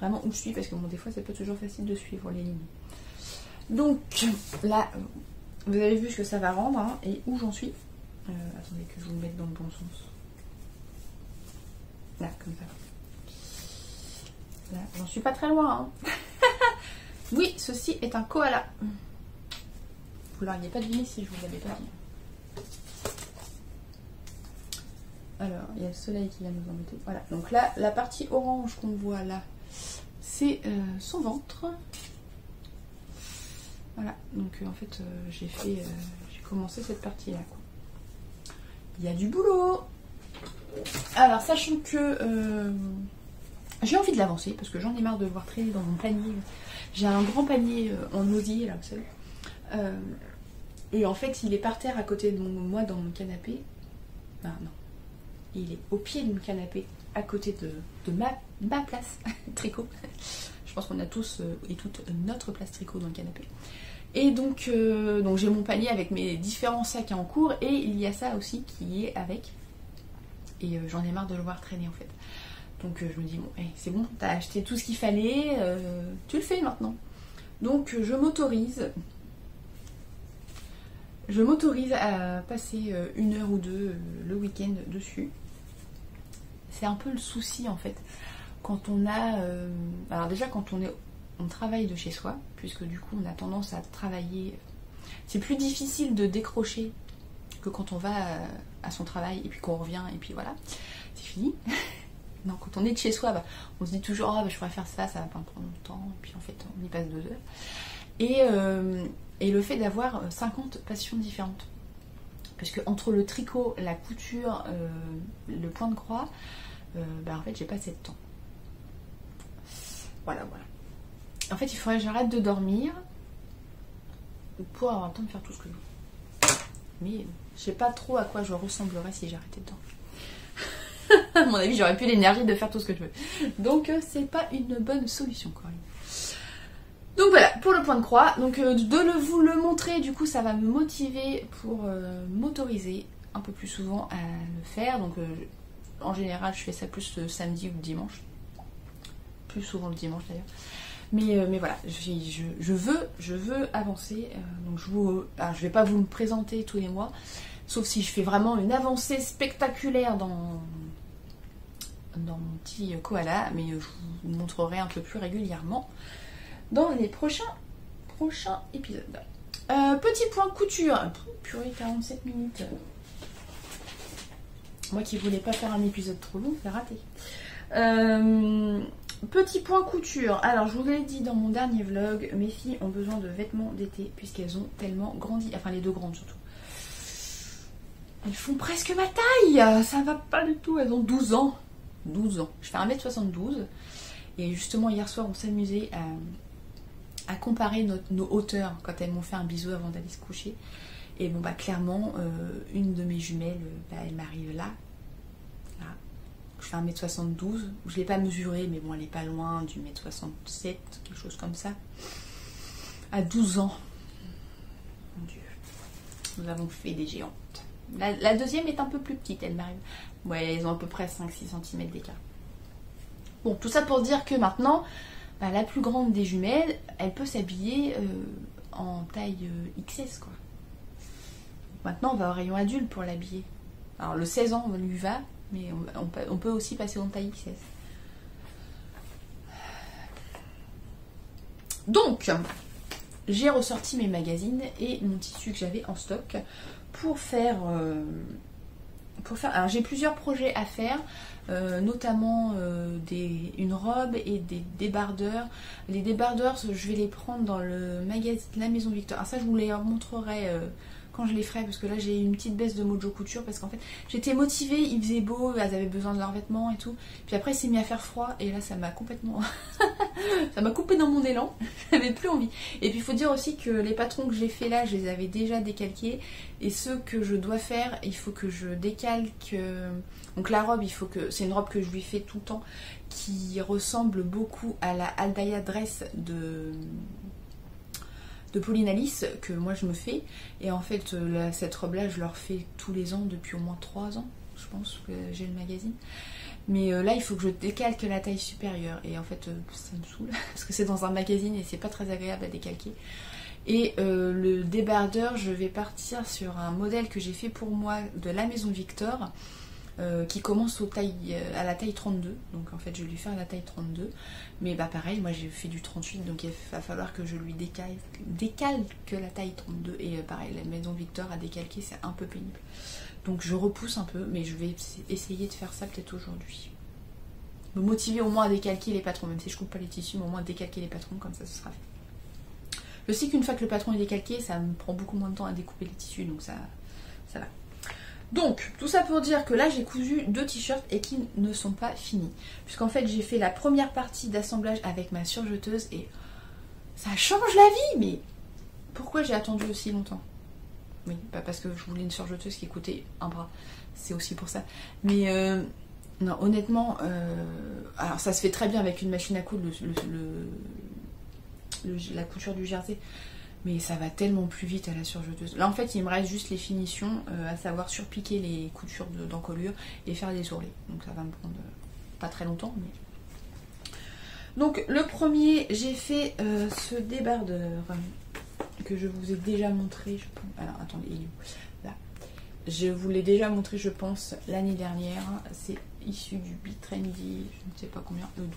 vraiment où je suis, parce que bon, des fois c'est pas toujours facile de suivre les lignes. Donc là vous avez vu ce que ça va rendre hein, et où j'en suis. Attendez que je vous le mette dans le bon sens. Là, comme ça. Là, j'en suis pas très loin. Hein. Oui, ceci est un koala. Vous l'auriez pas deviné si je vous l'avais pas dit. Alors, il y a le soleil qui vient nous embêter. Voilà, donc là, la partie orange qu'on voit là, c'est son ventre. Voilà, donc en fait, j'ai commencé cette partie-là, quoi. Il y a du boulot. Alors, sachant que j'ai envie de l'avancer, parce que j'en ai marre de le voir traîner dans mon panier. J'ai un grand panier en osier, là, vous savez. Et en fait, il est par terre à côté de moi dans mon canapé. Ah non. Il est au pied de mon canapé, à côté de ma place tricot. Je pense qu'on a tous et toutes notre place tricot dans le canapé. Et donc j'ai mon panier avec mes différents sacs en cours et il y a ça aussi qui est avec. Et j'en ai marre de le voir traîner en fait. Donc je me dis bon, hey, c'est bon, t'as acheté tout ce qu'il fallait, tu le fais maintenant. Donc je m'autorise à passer 1 heure ou 2 le week-end dessus. C'est un peu le souci en fait. Quand on a... alors déjà quand on travaille de chez soi, puisque du coup on a tendance à travailler... C'est plus difficile de décrocher que quand on va à son travail et puis qu'on revient et puis voilà, c'est fini. Non, quand on est de chez soi, on se dit toujours oh, je pourrais faire ça, ça va pas me prendre longtemps, et puis en fait on y passe 2 heures. Et le fait d'avoir 50 passions différentes. Parce que entre le tricot, la couture, le point de croix, en fait j'ai pas assez de temps. Voilà. En fait il faudrait que j'arrête de dormir pour avoir le temps de faire tout ce que je veux. Mais je sais pas trop à quoi je ressemblerais si j'arrêtais de dormir. À mon avis j'aurais plus l'énergie de faire tout ce que je veux. Donc c'est pas une bonne solution Corinne. Donc voilà, pour le point de croix, donc vous le montrer, du coup ça va me motiver pour m'autoriser un peu plus souvent à le faire. Donc en général je fais ça plus le samedi ou le dimanche. Plus souvent le dimanche d'ailleurs. Mais voilà, je veux avancer. Donc je vais pas vous me présenter tous les mois, sauf si je fais vraiment une avancée spectaculaire dans mon petit koala, mais je vous montrerai un peu plus régulièrement dans les prochains épisodes. Petit point couture. Purée, 47 minutes. Moi qui voulais pas faire un épisode trop long, c'est raté. Petit point couture. Alors je vous l'ai dit dans mon dernier vlog, mes filles ont besoin de vêtements d'été puisqu'elles ont tellement grandi. Enfin les 2 grandes surtout. Elles font presque ma taille. Ça va pas du tout. Elles ont 12 ans. 12 ans. Je fais 1m72. Et justement hier soir on s'amusait à comparer nos hauteurs quand elles m'ont fait un bisou avant d'aller se coucher. Et bon clairement une de mes jumelles elle m'arrive là. Je fais 1m72, je ne l'ai pas mesuré mais bon elle est pas loin du 1m67, quelque chose comme ça. À 12 ans. Mon Dieu. Nous avons fait des géantes. La deuxième est un peu plus petite, elle m'arrive. Ouais, elles ont à peu près 5-6 cm d'écart. Bon, tout ça pour dire que maintenant, la plus grande des jumelles, elle peut s'habiller en taille XS quoi. Maintenant on va au rayon adulte pour l'habiller. Alors le 16 ans on lui va, mais on peut aussi passer en taille XS. Donc j'ai ressorti mes magazines et mon tissu que j'avais en stock pour faire... Alors j'ai plusieurs projets à faire, notamment une robe et des débardeurs. Les débardeurs, je vais les prendre dans le magazine La Maison Victor. Alors ça je vous les montrerai quand je les ferai, parce que là j'ai eu une petite baisse de Mojo Couture parce qu'en fait j'étais motivée, il faisait beau, elles avaient besoin de leurs vêtements et tout. Puis après il s'est mis à faire froid et là ça m'a complètement ça m'a coupé dans mon élan, j'avais plus envie. Et puis il faut dire aussi que les patrons que j'ai fait là, je les avais déjà décalqués, et ceux que je dois faire, il faut que je décalque. Donc la robe, il faut que c'est une robe que je lui fais tout le temps, qui ressemble beaucoup à la Aldaya Dress de Pauline Alice que moi je me fais, et en fait cette robe là je leur fais tous les ans depuis au moins 3 ans, je pense que j'ai le magazine, mais là il faut que je décalque la taille supérieure, et en fait ça me saoule parce que c'est dans un magazine et c'est pas très agréable à décalquer. Et le débardeur, je vais partir sur un modèle que j'ai fait pour moi de la maison Victor, qui commence à la taille 32, donc en fait je vais lui faire la taille 32, mais bah pareil, moi j'ai fait du 38, donc il va falloir que je lui décalque la taille 32, et pareil, la maison Victor à décalquer c'est un peu pénible, donc je repousse un peu, mais je vais essayer de faire ça peut-être aujourd'hui, me motiver au moins à décalquer les patrons, même si je coupe pas les tissus, mais au moins décalquer les patrons, comme ça ce sera fait. Je sais qu'une fois que le patron est décalqué, ça me prend beaucoup moins de temps à découper les tissus, donc ça va. Donc, tout ça pour dire que là, j'ai cousu 2 t-shirts et qui ne sont pas finis. Puisqu'en fait, j'ai fait la première partie d'assemblage avec ma surjeteuse et ça change la vie. Mais pourquoi j'ai attendu aussi longtemps? Oui, pas parce que je voulais une surjeteuse qui coûtait un bras. C'est aussi pour ça. Mais non, honnêtement, alors ça se fait très bien avec une machine à coudre, la couture du jersey. Mais ça va tellement plus vite à la surjeteuse. Là en fait il me reste juste les finitions, à savoir surpiquer les coutures d'encolure et faire les ourlets. Donc ça va me prendre pas très longtemps. Mais... Donc le premier, j'ai fait ce débardeur que je vous ai déjà montré. Alors attendez, il est où? Là. Je vous l'ai déjà montré je pense l'année dernière. C'est issu du Bitrendy, je ne sais pas combien, le 12.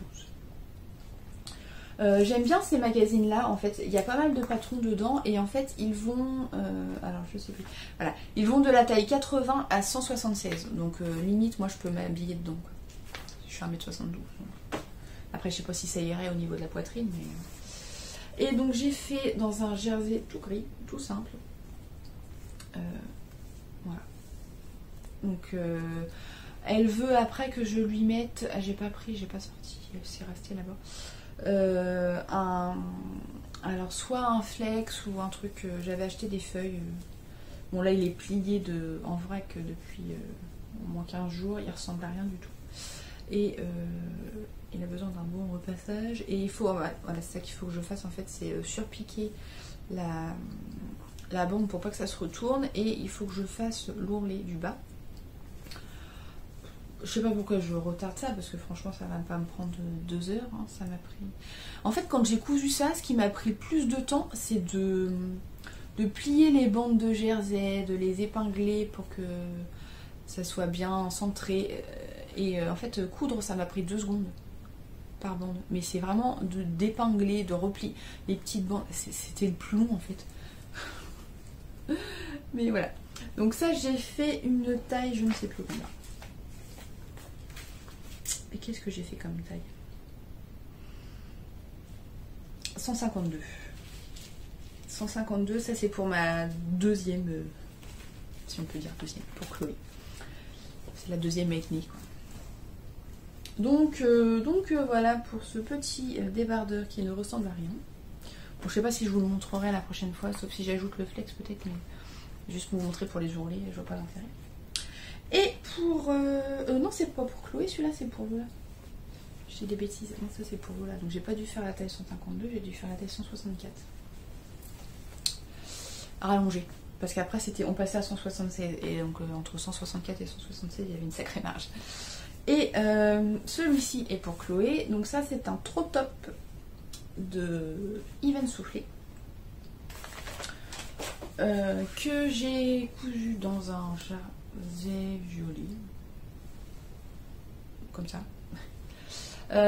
J'aime bien ces magazines là, en fait il y a pas mal de patrons dedans, et en fait ils vont alors je sais plus, voilà, ils vont de la taille 80 à 176, donc limite moi je peux m'habiller dedans quoi. Je suis 1m72 donc. Après je sais pas si ça irait au niveau de la poitrine, mais et donc j'ai fait dans un jersey tout gris, tout simple, voilà, donc elle veut après que je lui mette, ah, j'ai pas pris, j'ai pas sorti, c'est resté là-bas. Alors soit un flex ou un truc, j'avais acheté des feuilles, bon là il est plié en vrac depuis au moins 15 jours, il ressemble à rien du tout, et il a besoin d'un bon repassage, et il faut, voilà c'est ça qu'il faut que je fasse en fait, c'est surpiquer la bande pour pas que ça se retourne, et il faut que je fasse l'ourlet du bas. Je sais pas pourquoi je retarde ça, parce que franchement ça va pas me prendre 2 heures, hein, ça m'a pris... En fait quand j'ai cousu ça, ce qui m'a pris plus de temps, c'est de plier les bandes de jersey, de les épingler pour que ça soit bien centré, et en fait coudre ça m'a pris 2 secondes par bande, mais c'est vraiment d'épingler, de replier les petites bandes, c'était le plus long en fait. Mais voilà, donc ça j'ai fait une taille, je ne sais plus combien. Et qu'est-ce que j'ai fait comme taille? 152. 152, ça c'est pour ma deuxième, si on peut dire deuxième, pour Chloé. C'est la deuxième ethnie quoi. Donc voilà pour ce petit débardeur qui ne ressemble à rien. Bon, je sais pas si je vous le montrerai la prochaine fois, sauf si j'ajoute le flex peut-être, mais juste vous montrer pour les ourlets, je vois pas l'intérêt. Et pour... non, c'est pas pour Chloé, celui-là, c'est pour Lola. J'ai des bêtises. Non, ça, c'est pour Lola. Donc, j'ai pas dû faire la taille 152, j'ai dû faire la taille 164. Rallongée. Parce qu'après, on passait à 176. Et donc, entre 164 et 176, il y avait une sacrée marge. Et celui-ci est pour Chloé. Donc, ça, c'est un trop top de Yvan Soufflé. Que j'ai cousu dans un violet, comme ça.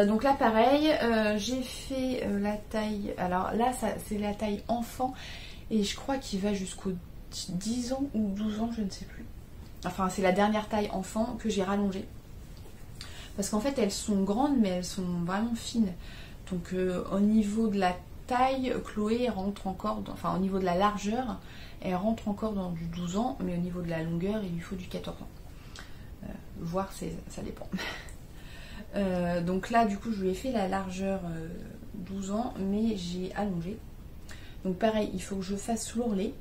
Donc là pareil, j'ai fait la taille, alors là c'est la taille enfant, et je crois qu'il va jusqu'aux 10 ans ou 12 ans, je ne sais plus. Enfin c'est la dernière taille enfant que j'ai rallongée, parce qu'en fait elles sont grandes mais elles sont vraiment fines, donc au niveau de la taille, Chloé rentre encore, enfin au niveau de la largeur, elle rentre encore dans du 12 ans, mais au niveau de la longueur, il lui faut du 14 ans. Voire ça dépend. Donc là, du coup, je lui ai fait la largeur 12 ans, mais j'ai allongé. Donc pareil, il faut que je fasse l'ourlet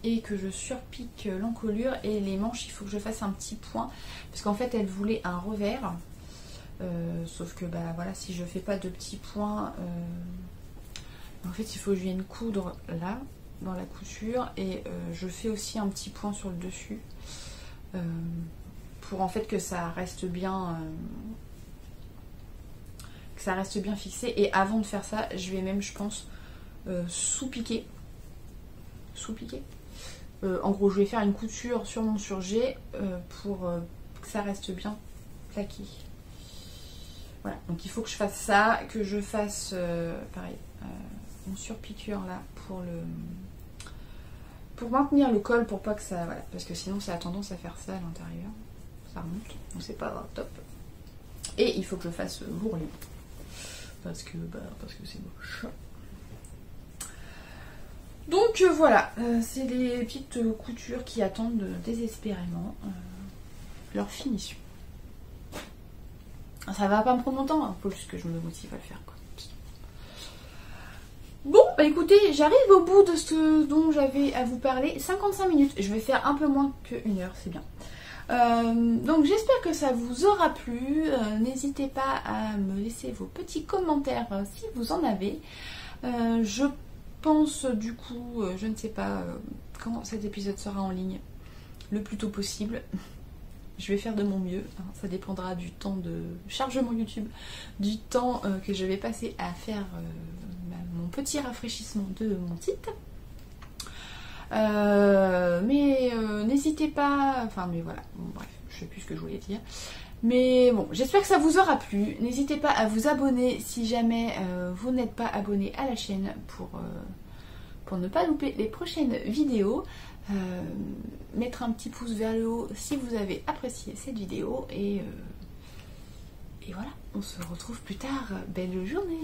et que je surpique l'encolure, et les manches, il faut que je fasse un petit point, parce qu'en fait, elle voulait un revers. Sauf que bah voilà, si je fais pas de petits points, en fait il faut que je vienne coudre là dans la couture, et je fais aussi un petit point sur le dessus pour en fait que ça reste bien fixé. Et avant de faire ça, je vais même, je pense, sous-piquer. En gros, je vais faire une couture sur mon surjet pour que ça reste bien plaqué. Voilà, donc il faut que je fasse ça, que je fasse pareil, une surpiqûre là pour maintenir le col, pour pas que ça, voilà, parce que sinon ça a tendance à faire ça à l'intérieur, ça remonte, donc c'est pas top. Et il faut que je fasse l'ourlet parce que c'est moche. Donc voilà, c'est des petites coutures qui attendent désespérément leur finition. Ça va pas me prendre longtemps, il faut juste que je me motive à le faire, quoi. Bon, bah écoutez, j'arrive au bout de ce dont j'avais à vous parler. 55 minutes, je vais faire un peu moins que 1 heure, c'est bien. Donc j'espère que ça vous aura plu. N'hésitez pas à me laisser vos petits commentaires si vous en avez. Je pense du coup, je ne sais pas quand cet épisode sera en ligne, le plus tôt possible. Je vais faire de mon mieux, hein. Ça dépendra du temps de chargement YouTube, du temps que je vais passer à faire mon petit rafraîchissement de mon site. Mais n'hésitez pas, enfin mais voilà, bon, bref, je sais plus ce que je voulais dire. Mais bon, j'espère que ça vous aura plu. N'hésitez pas à vous abonner si jamais vous n'êtes pas abonné à la chaîne pour ne pas louper les prochaines vidéos. Mettre un petit pouce vers le haut si vous avez apprécié cette vidéo, et voilà, on se retrouve plus tard. Belle journée.